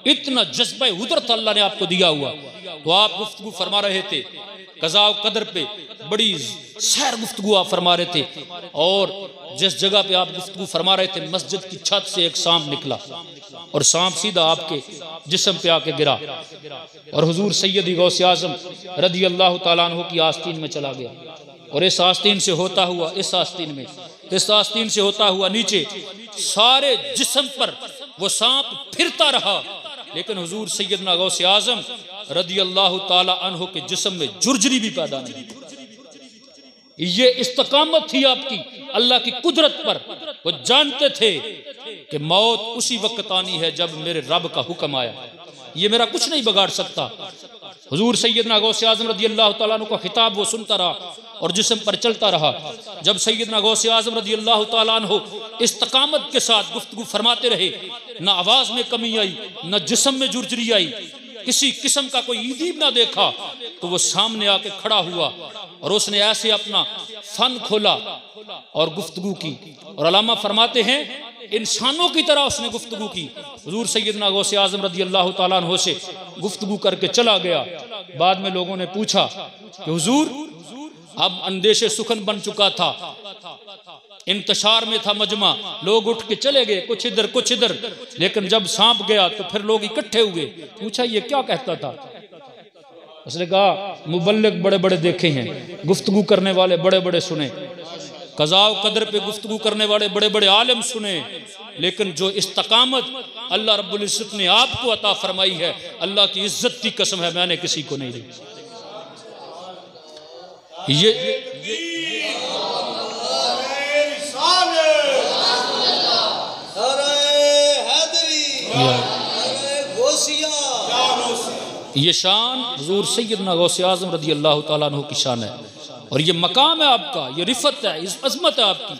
इतना जज्बा हुदरत अल्लाह ने आपको दिया हुआ। तो आप गुफ्तगू फरमा रहे थे क़ज़ा व क़दर पे, बड़ी सैर गुफ्तगू आप फरमा रहे थे और जिस जगह पे आप गुफ्तगू फरमा रहे थे मस्जिद की छत से एक सांप निकला और सांप सीधा आपके जिस्म पे आके गिरा और हुजूर सैयदी गौसे आज़म रज़ी अल्लाह तआला अन्हु की आस्तीन में चला गया। और इस आस्तीन से होता हुआ इस आस्तीन में, इस आस्तीन से होता हुआ नीचे, सारे जिस्म पर वो सांप फिरता रहा, लेकिन हुजूर सैयदना गौसे आज़म रज़ी अल्लाह तआला अन्हु के जिस्म में जुर्जरी भी पैदा नहीं। ये इस्तकामत थी आपकी अल्लाह की कुदरत पर। वो जानते थे कि मौत उसी वक्त आनी है जब मेरे रब का हुक्म आया, ये मेरा कुछ नहीं बिगाड़ सकता। हुजूर सैयदना गौसे आज़म रज़ी अल्लाह तआला अन्हु का खिताब वो सुनता रहा और जिस्म पर चलता रहा। जब सैयदना गौसे आज़म रज़ी अल्लाह तआला अन्हु इस्तकामत के साथ गुफ्तगू फरमाते रहे, ना आवाज़ में कमी आई, ना जिस्म में जुर्जरी आई, किसी किस्म का कोई ईदीब ना देखा, तो वो सामने आके खड़ा हुआ और उसने ऐसे अपना फन खोला और गुफ्तगू की। और अल्लामा फरमाते हैं इंसानों की तरह उसने गुफ्तगू की। हुजूर सैयदना गौसे आज़म रज़ी अल्लाह तआला अन्हु से गुफ्तगू करके चला गया। बाद में लोगों ने पूछा कि हुजूर अब अंदेशे सुखन बन चुका था, इंतशार में था मजमा, लोग उठ के चले गए, कुछ इधर कुछ इधर, लेकिन जब सांप गया तो फिर लोग इकट्ठे हुए। पूछा ये क्या कहता था? उसने कहा मुबल्लिग बड़े बड़े देखे हैं, गुफ्तगू करने वाले बड़े बड़े सुने, क़ज़ा व क़दर पे गुफ्तगू करने वाले बड़े बड़े आलिम सुने, लेकिन जो इस्तकामत अल्लाह रब्बुल इज़्ज़त ने आपको अता फरमाई है, अल्लाह की इज्जत की कसम है मैंने किसी को नहीं दी। ये ये शान हुजूर सैयदना गौसे आज़म रज़ी अल्लाह ताला अन्हु की शान है और ये मकाम है आपका, ये रिफत है, इस अज़मत है आपकी।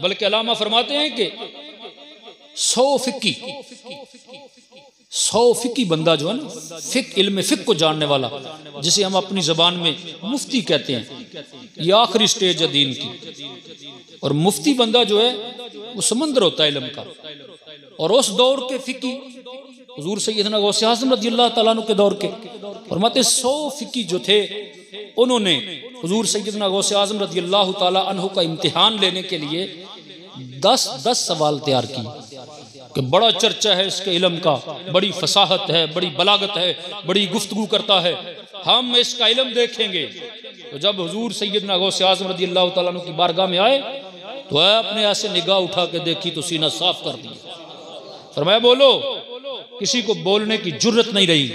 बल्कि अलामा फरमाते हैं कि 100 फिकी बंदा जो है ना, इल्म फिक को जानने वाला, जिसे हम अपनी ज़बान में मुफ्ती कहते हैं, ये आखिरी स्टेज है दीन की। और मुफ्ती बंदा जो है वो समंदर होता है इल्म का। और उस दौर के फिकी हुजूर सैयदना गौसे आज़म रज़ी अल्लाह ताला अन्हु के दौर के फरमाते 100 फिकी जो थे, उन्होंने हुजूर सैयदना गौसे आज़म रज़ी अल्लाह ताला अन्हु का इम्तिहान लेने के लिए 10 सवाल तैयार किए कि बड़ा चर्चा है इसके इल्म का, बड़ी फसाहत है, बड़ी बलागत है, बड़ी गुफ्तगू करता है, हम इसका इल्म देखेंगे। तो जब हुजूर सैयदना गौसे आज़म रज़ी अल्लाह ताला अन्हु की बारगाह में आए तो आपने ऐसे निगाह उठा के देखी तो सीना साफ कर दिया। फरमाया बोलो, किसी को बोलने की जुर्रत नहीं रही।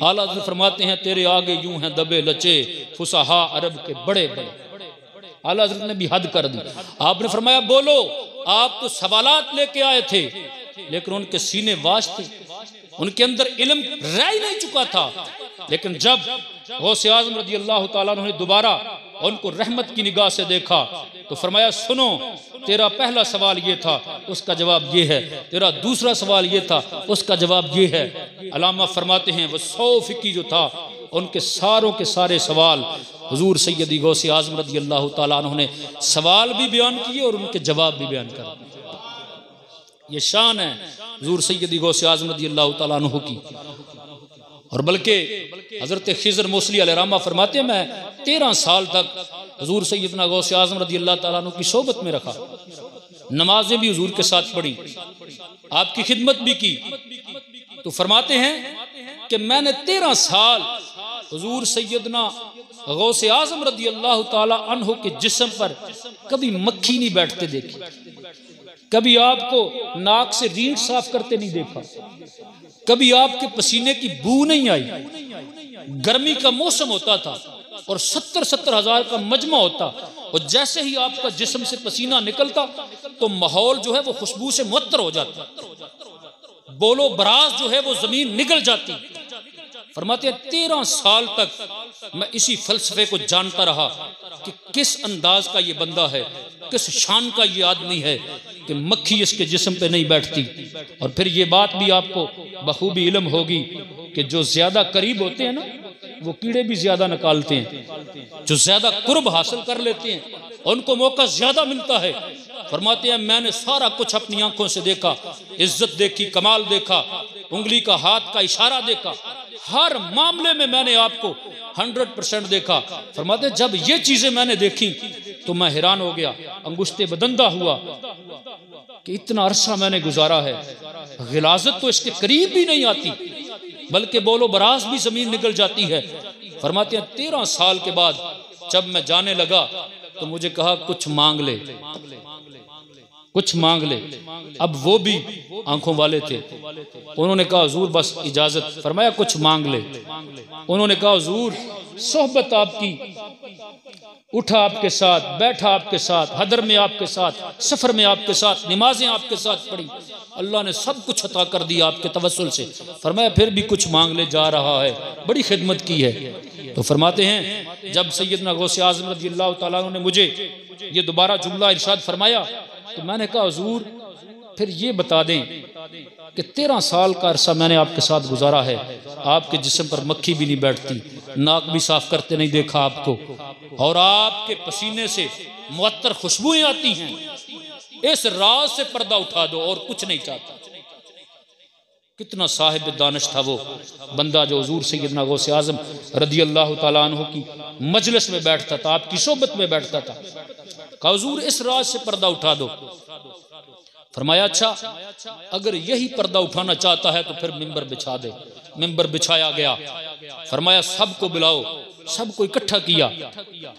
आला हज़रत फरमाते हैं तेरे आगे यूं हैं दबे लचे फुसहा अरब के बड़े बड़े। आला हज़रत ने भी हद कर दी। आपने फरमाया बोलो, आप तो सवालात लेके आए थे लेकिन उनके सीने वाश थे, उनके अंदर इल्म रह ही नहीं चुका था। लेकिन जब गौसे आज़म रज़ी अल्लाह ताला अन्हु ने दोबारा उनको रहमत की निगाह से देखा तो फरमाया सुनो, तेरा पहला सवाल ये था, उसका जवाब ये है, तेरा दूसरा सवाल ये था, उसका जवाब ये है। अलामा फरमाते हैं वो 100 फिकी जो था, उनके सारों के सारे सवाल हुजूर सैयदी गौसे आज़म रज़ी अल्लाह ताला अन्हु ने सवाल भी बयान किए और उनके जवाब भी बयान कर दिए। ये शान है हुजूर सैयदी गौसे आज़म रज़ी अल्लाह ताला अन्हु की। और बल्कि हज़रत खिज़र मौसली अलैहिर्रहमा फरमाते हैं मैं 13 साल तक हुजूर सैयदना गौसे आज़म रज़ी अल्लाह ताला अन्हु की सोबत में रखा, नमाजें भी हुजूर के साथ पढ़ी, आपकी खिदमत भी की। तो फरमाते हैं कि मैंने 13 साल हुजूर सैयदना गौसे आज़म रज़ी अल्लाह ताला अन्हु के जिस्म पर कभी मक्खी नहीं बैठते देखी, कभी आपको नाक से रींठ साफ करते नहीं देखा, कभी आपके पसीने की बू नहीं आई। गर्मी का मौसम होता था और 70-70 हजार का मजमा होता, और जैसे ही आपका जिस्म से पसीना निकलता तो माहौल जो है वो खुशबू से मुअत्तर हो जाता, बोलो बराज जो है वो जमीन निगल जाती। फरमाते हैं 13 साल तक मैं इसी फलसफे को जानता रहा कि किस अंदाज का ये बंदा है, किस शान का ये आदमी है कि मक्खी इसके जिस्म पे नहीं बैठती। और फिर ये बात भी आपको बखूबी इल्म होगी कि जो ज्यादा करीब होते हैं ना वो कीड़े भी ज्यादा निकालते हैं, जो ज्यादा कुर्ब हासिल कर लेते हैं उनको मौका ज्यादा मिलता है। फरमाते हैं मैंने सारा कुछ अपनी आंखों से देखा, इज्जत देखी, कमाल देखा, उंगली का हाथ का इशारा देखा, हर मामले में मैंने आपको 100% देखा। फरमाते जब ये चीजें मैंने देखी तो मैं हैरान हो गया, अंगुश्ते बदंदा हुआ कि इतना अरसा मैंने गुजारा है, गिलाजत तो इसके करीब भी नहीं आती, बल्कि बोलो बराज भी जमीन निकल जाती है। फरमाते हैं 13 साल के बाद जब मैं जाने लगा तो मुझे कहा कुछ मांग ले, कुछ मांग ले। अब वो भी आंखों वाले थे, उन्होंने कहा हुजूर बस इजाजत। फरमाया कुछ मांग ले। उन्होंने कहा हुजूर सोहबत आपकी, उठा आपके साथ, बैठा आपके साथ, हदर में आपके साथ, सफर में आपके साथ, नमाजें आपके साथ पढ़ी, अल्लाह ने सब कुछ अता कर दिया आपके तवस्सुल से। फरमाया फिर भी कुछ मांग ले, जा रहा है, बड़ी खिदमत की है। तो फरमाते हैं जब सैयदना गौसे आज़म रज़ी अल्लाह ताला अन्हु ने मुझे ये दोबारा जुमला इरशाद फरमाया तो मैंने कहा हुजूर फिर ये बता दें कि 13 साल का अरसा मैंने आपके साथ गुजारा है, आपके जिस्म पर मक्खी भी नहीं बैठती, नाक भी साफ करते नहीं देखा आपको, और आपके पसीने से मुअत्तर खुशबुएं आती हैं। इस राज से पर्दा उठा दो और कुछ नहीं चाहता। कितना साहिब दानिश था वो बंदा जो हुजूर सैयदना गौसे आज़म रज़ी अल्लाह ताला अन्हु की मजलिस में बैठता था, आपकी सोबत में बैठता था। कहा हुजूर इस राज से पर्दा उठा दो। फरमाया अच्छा अगर यही पर्दा उठाना चाहता है तो फिर मिंबर बिछा दे। मिंबर बिछाया गया। फरमाया सबको बुलाओ, सबको इकट्ठा किया।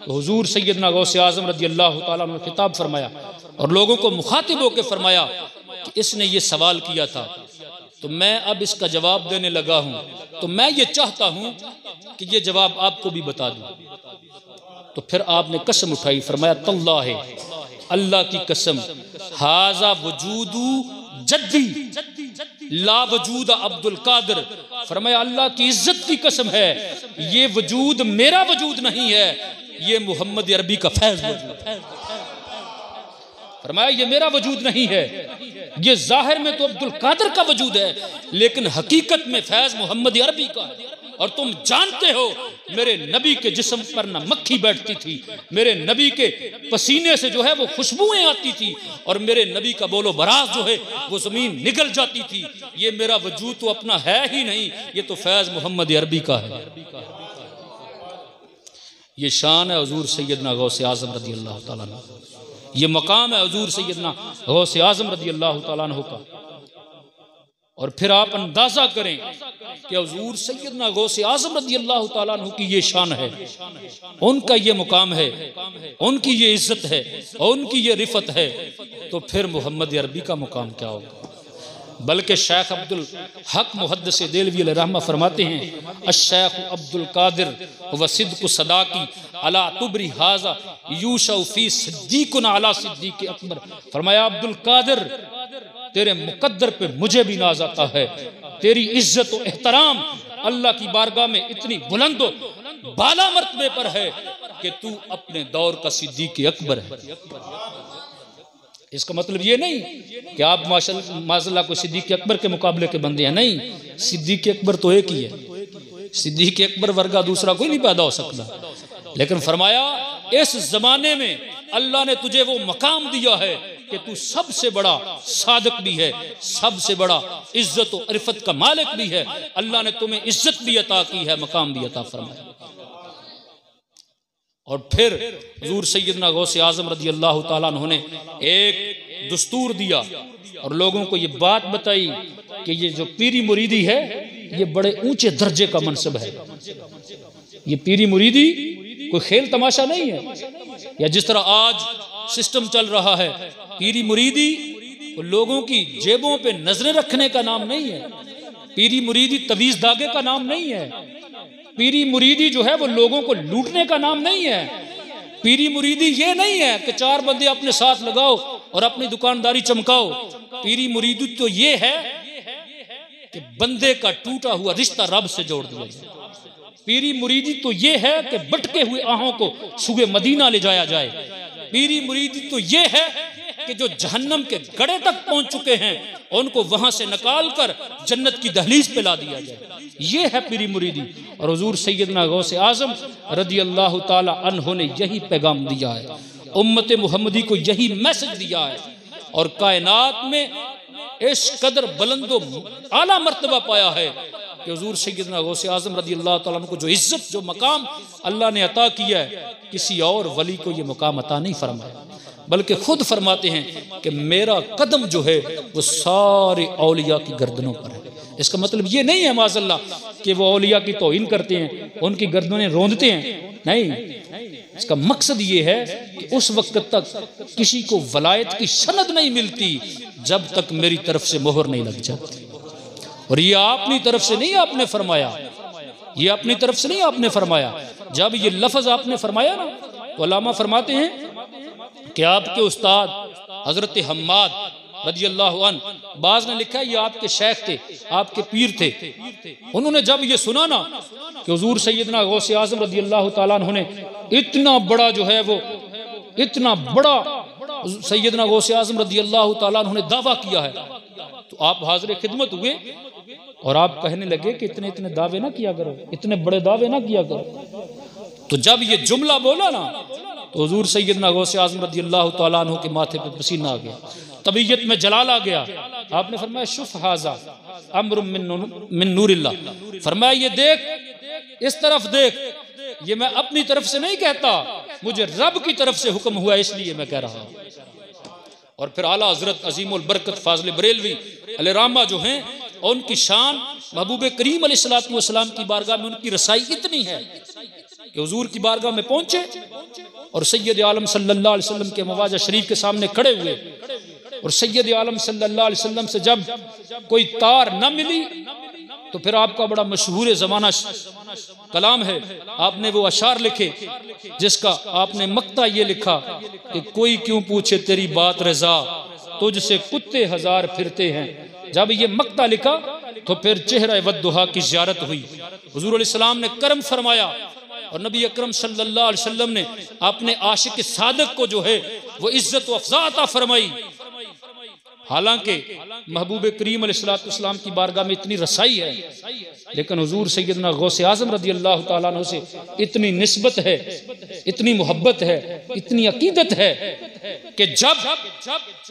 तो हुजूर सैयदना गौसे आज़म रज़ी अल्लाह ताला अन्हु ने खिताब फरमाया और लोगों को मुखातिब होकर फरमाया कि इसने ये सवाल किया था तो मैं अब इसका जवाब देने लगा हूं, तो मैं ये चाहता हूं कि ये जवाब आपको भी बता दूं। तो फिर आपने कसम उठाई, फरमाया तल्लाह है, अल्लाह की कसम, हाजा वजूदू जद्दी ला वजूद अब्दुल कादिर, फरमाया अल्लाह की इज्जत की कसम है, ये वजूद मेरा वजूद नहीं है, ये मोहम्मद अरबी का फैज वजूद है। फरमाया ये मेरा वजूद नहीं है, ये जाहिर में तो अब्दुल कादिर का वजूद है, लेकिन हकीकत में फैज मोहम्मद अरबी का है। और तुम जानते हो मेरे नबी के जिस्म पर न मक्खी बैठती थी, मेरे नबी के पसीने से जो है वो खुशबुएं आती थी, और मेरे नबी का बोलो बराज जो है वो जमीन निगल जाती थी। ये मेरा वजूद तो अपना है ही नहीं, ये तो फैज मोहम्मद अरबी का है। ये शान है हुजूर सैयदना गौसे आजम रदी अल्लाह तआला अन्हु, ये मकाम है हुजूर सैयदना गौसे आजम रदी अल्लाह तआला अन्हु का। और फिर आप अंदाजा करें कि हुजूर सैयदना गौसे आजम रदी अल्लाह तआला अन्हु की ये शान है, उनका ये मुकाम है, उनकी ये इज्जत है, उनकी ये रिफत है, तो फिर मोहम्मद अरबी का मुकाम क्या होगा। बल्कि शेख अब्दुल हक मुहद्दिस देलवी रहमा फरमाते हैं, अश-शेख अब्दुल कादिर व सिद्क़ु सदाकी अला तुबरी हाजा यूशउ फी सिद्दीकुन अला सिद्दीक अकबर, फरमाया अब्दुल कादिर तेरे मुकद्दर पे मुझे भी नाज आता है, तेरी इज्जत और एहतराम अल्लाह की बारगाह में इतनी बुलंद बाला मर्तबे पर है कि तू अपने दौर का सिद्दीक अकबर है। इसका मतलब ये नहीं कि आप माशाल्लाह को सिद्दीक अकबर के मुकाबले के बंदे हैं, नहीं, सिद्दीक अकबर तो एक ही है, सिद्दीक अकबर वर्गा दूसरा कोई नहीं पैदा हो सकता। लेकिन फरमाया इस जमाने में अल्लाह ने तुझे वो मकाम दिया है कि तू सबसे बड़ा सादिक भी है, सबसे बड़ा इज्जत और इरफत का मालिक भी है। अल्लाह ने तुम्हें इज्जत भी अता की है, मकाम भी अता फरमाया। और फिर हुजूर सैयदना गौसे आजम रदी अल्लाह तआला अन्हु ने एक दस्तूर दिया और लोगों को ये बात बताई कि ये जो पीरी मुरीदी है ये बड़े ऊंचे दर्जे का मनसब है। ये पीरी मुरीदी कोई खेल तमाशा नहीं है, या जिस तरह आज सिस्टम चल रहा है, पीरी मुरीदी लोगों की जेबों पे नजरें रखने का नाम नहीं है, पीरी मुरीदी तवीज धागे का नाम नहीं है, पीरी मुरीदी जो है वो लोगों को लूटने का नाम नहीं है। पीरी मुरीदी ये नहीं है कि चार बंदे अपने साथ लगाओ और अपनी दुकानदारी चमकाओ। पीरी मुरीदी तो ये है कि बंदे का टूटा हुआ रिश्ता रब से जोड़ दिया जाए। पीरी मुरीदी तो ये है कि भटके हुए आहों को सुगे मदीना ले जाया जाए। पीरी मुरीदी तो ये है कि जो जहन्नम के गड़े तक पहुंच चुके हैं उनको वहां से निकाल कर जन्नत की दहलीज पे ला दिया जाए। ये है पीरी मुरीदी। और हुजूर सैयदना गौसे आजम रदी अल्लाह ताला अन्हु ने यही पैगाम दिया है, उम्मत मुहम्मदी को यही मैसेज दिया है। और कायनात में इस कदर बुलंदो आला मर्तबा पाया है कि हुजूर सैयदना गौसे आजम रदी अल्लाह ताला अन्हु को जो इज्जत, जो मकाम अल्लाह ने अता किया है, किसी और वली को ये मकाम अता नहीं फरमाया, बल्कि खुद फरमाते हैं कि मेरा कदम जो है वो सारे औलिया की गर्दनों पर है। इसका मतलब ये नहीं है माज़अल्लाह कि वो औलिया की तौहीन करते हैं, उनकी गर्दनें रोंदते हैं, नहीं। इसका मकसद ये है कि उस वक्त तक किसी को वलायत की सनद नहीं मिलती जब तक मेरी तरफ से मोहर नहीं लग जाती। और ये अपनी तरफ से नहीं आपने फरमाया, ये अपनी तरफ से नहीं आपने फरमाया। जब ये लफ्ज आपने फरमाया ना तो अल्लामा फरमाते हैं कि आपके उस्ताद हजरत हम्माद रजी अल्लाह अन्हु, बाज ने लिखा ये आपके शेख थे, आपके पीर थे। उन्होंने जब ये सुना ना कि हुजूर सैयदना गौसे आजम रजी अल्लाह ताला अन्हु ने इतना बड़ा जो है वो इतना बड़ा सैयदना गौसे आजम रजी अल्लाह ताला अन्हु ने दावा किया है, तो आप हाजिर खिदमत हुए और आप कहने लगे कि इतने इतने दावे ना किया करो, इतने बड़े दावे ना किया करो। तो जब ये जुमला बोला ना तो हुजूर सैयदना गौसे आजम रज़ी अल्लाह तआला अन्हु के माथे पे पसीना आ गया, तबीयत में जलाल आ गया। आपने फरमाया शुफ हाजा अम्र मिन नूरिल्लाह, फरमाया ये देख, इस तरफ देख, ये मैं अपनी तरफ से नहीं कहता, मुझे रब की तरफ से हुक्म हुआ इसलिए मैं कह रहा हूँ। और फिर आला हजरत अजीमुल बरकत फाज़िल बरेलवी अलैहिर्रहमा जो हैं, उनकी शान महबूब करीम अलैहिस्सलातु वस्सलाम की बारगाह में उनकी रसाई इतनी है कि हुजूर की बारगाह में पहुंचे और सैयद आलम सल्लल्लाहु अलैहि वसल्लम के मवाजा शरीफ के सामने खड़े हुए। और सैयद आलम सल्लल्लाहु अलैहि वसल्लम से जब कोई तार न मिली तो फिर आपका बड़ा मशहूर ज़माना कलाम है, आपने वो अशार लिखे जिसका आपने मक्ता ये लिखा कि कोई क्यों पूछे तेरी बात रजा, तुझसे कुत्ते हजार फिरते हैं। जब ये मक्ता लिखा तो फिर चेहरा वद्दुहा की ज़ियारत हुई। हुजूर अलैहिस्सलाम ने करम फरमाया और नबी अकरम सल्लल्लाहु अलैहि वसल्लम ने अपने आशिक सादिक को जो है वो इज्जत व अफ़ज़ा अता फरमाई। हालांकि महबूब करीम अलैहिस्सलाम की बारगाह में इतनी रसाई है, लेकिन हुजूर सैयदना गौसे आज़म रज़ी अल्लाह तआला अन्हु से इतनी निस्बत है, इतनी मोहब्बत है, इतनी अकीदत है कि जब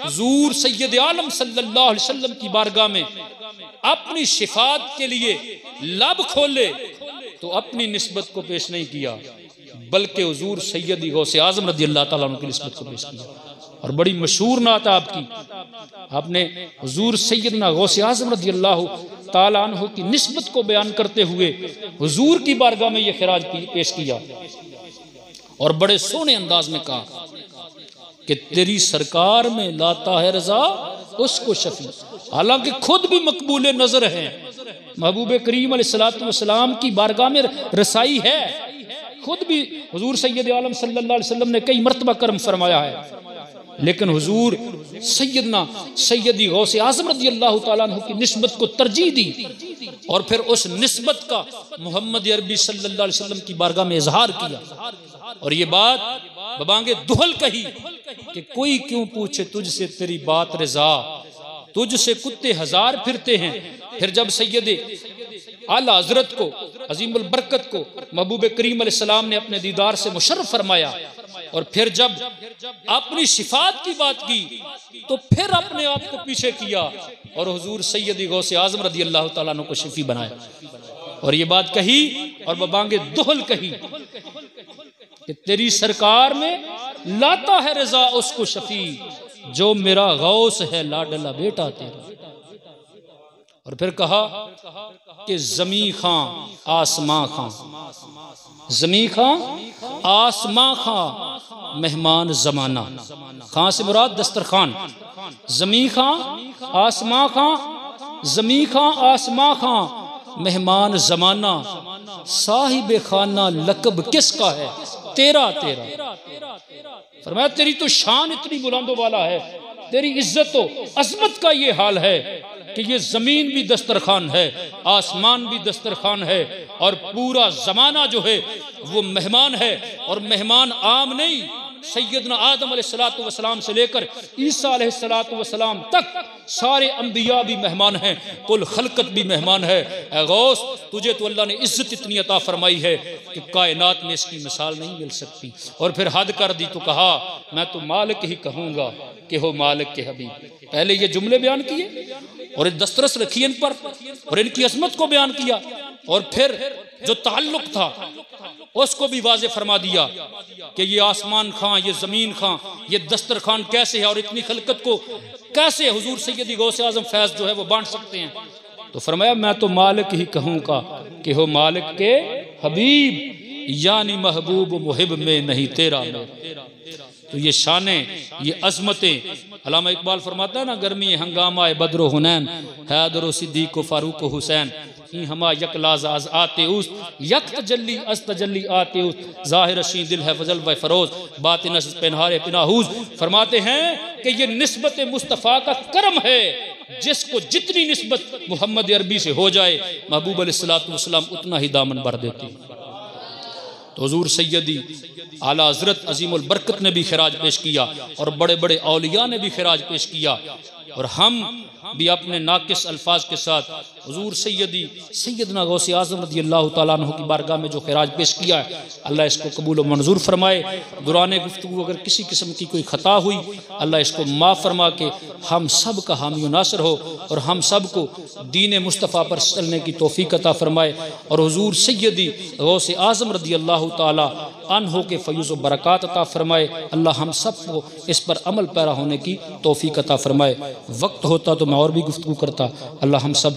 हुजूर सैयद आलम सल्लल्लाहु अलैहि वसल्लम की बारगाह में अपनी शिफात के लिए लब खोले तो अपनी निस्बत को पेश नहीं किया, बल्कि हुजूर सैयद गौसे आज़म रज़ी अल्लाह तआला अन्हु की निस्बत को पेश किया। और बड़ी मशहूर नात आपकी, आपने हुजूर सैयदना गौसे आज़म रज़ी अल्लाह तआला अन्हु की निस्बत को बयान करते हुए हुजूर की बारगाह में यह खिराज पेश किया और बड़े सोने अंदाज में कहा कि तेरी सरकार में लाता है रजा उसको शफी। हालांकि खुद भी मकबूल नजर है, महबूब करीम अलैहिस्सलातु वस्सलाम की बारगाह में रसाई है, खुद भी हुजूर सैयद आलम सल्लल्लाहु अलैहि वसल्लम ने कई मरतबा करम फरमाया है, लेकिन हुजूर सैयदना सैयदी गौसे आज़म रज़ी अल्लाह तआला अन्हु की निस्बत को तरजीह दी और फिर उस निस्बत का मोहम्मद अरबी सल्लल्लाहु अलैहि वसल्लम की बारगाह में इजहार किया और ये बात बबांगे दुहल कही कि कोई क्यों पूछे तुझसे तेरी बात रज़ा, तुझसे कुत्ते हजार फिरते हैं। फिर जब सैयदे आला हजरत को अजीमुल बरकत को महबूब करीम अलैहिस्सलाम ने अपने दीदार से मुशर्रफ फरमाया और फिर जब अपनी शिफात की बात की तो फिर अपने आप को पीछे किया और हुजूर सैयदी गौसे आज़म रज़ी अल्लाह तआला अन्हु को शफी बनाया और ये बात कही और बबांगे दुहल कही कि तेरी सरकार में लाता है रजा उसको शफी जो मेरा गौस है लाडला बेटा तेरा। और फिर कहा कि जमी खां आसमां खां, जमी खां आसमां खां मेहमान जमाना, खां से मुराद दस्तरखान, जमी खां आसमां खां, जमी खां आसमां खां मेहमान जमाना, साहिब खाना लकब किसका है तेरा तेरा। फरमाया तेरी तो शान इतनी बुलंदो वाला है, तेरी इज्जत तो अजमत का ये हाल है कि ये जमीन भी दस्तरखान है, आसमान भी दस्तरखान है और पूरा जमाना जो है वो मेहमान है। और मेहमान आम नहीं, सैयदना आदम अलैहिस्सलातु वस्सलाम से लेकर ईसा अलैहिस्सलातु वस्सलाम तक सारे अंबिया भी मेहमान हैं, कुल खलकत भी मेहमान है। ऐ गौस तुझे तो अल्लाह ने इज्जत इतनी अता फरमाई है कि कायनात में इसकी मिसाल नहीं मिल सकती। और फिर हद कर दी तो कहा मैं तो मालिक ही कहूँगा कि हो मालिक के हबीब। पहले ये जुमले बयान किए और दस्तरस रखी इन पर और इनकी अजमत को बयान किया और फिर जो ताल्लुक था उसको भी वाज़े फरमा दिया कि ये आसमान खां, ये ज़मीन खां, ये दस्तरखान कैसे है और इतनी खलकत को कैसे हुजूर सैयदी गौसे आज़म फैज़ जो है वो बांट सकते हैं। तो फरमाया मैं तो मालिक ही कहूँगा कि हो मालिक के हबीब, यानी महबूब मुहिब में नहीं तेरा में। तो ये शाने, ये अजमतें, अल्लामा इकबाल फरमाता है ना गर्मी हंगामा बद्रो हुनैन हैदरो सिद्दीक फारूक हुसैन ही हमा यकलाज आज आते उस यक तजल्ली अस तजल्ली आते उस ज़ाहिर शी दिल है फजल व फरोज बातिन पेनहारे पिनाहूज। फरमाते हैं कि ये निस्बत मुस्तफ़ा का करम है, जिसको जितनी निस्बत मोहम्मद अरबी से हो जाए महबूब अलैहिस्सलातु वस्सलाम उतना ही दामन भर देते। तो हुजूर सैयदी आला हज़रत अजीमुल बरकत ने भी खिराज पेश किया और बड़े बड़े औलिया ने भी खिराज पेश किया और हम भी अपने नाकिस अल्फाज के साथ हुजूर सैयदी सैयदना गौसे आज़म रज़ी अल्लाह तआला अन्हु की बारगाह में जो खिराज पेश किया है अल्लाह इसको कबूल व मंजूर फरमाए। दुराने गुफ्तगू अगर किसी किस्म की कोई ख़ता हुई अल्लाह इसको माफ़ फरमा के हम सब का हामी नासर हो और हम सब को दीन मुस्तफ़ा पर चलने की तौफीक अता फरमाए और हुजूर सैयदी गौसे आज़म रज़ी अल्लाह तआला अन्हु के फयूज़ व बरक़ात अता फरमाए। अल्लाह हम सब को इस पर अमल पैरा होने की तौफीक अता फरमाए। वक्त होता तो मैं और भी गुफ्तगू करता। अल्लाह हम सब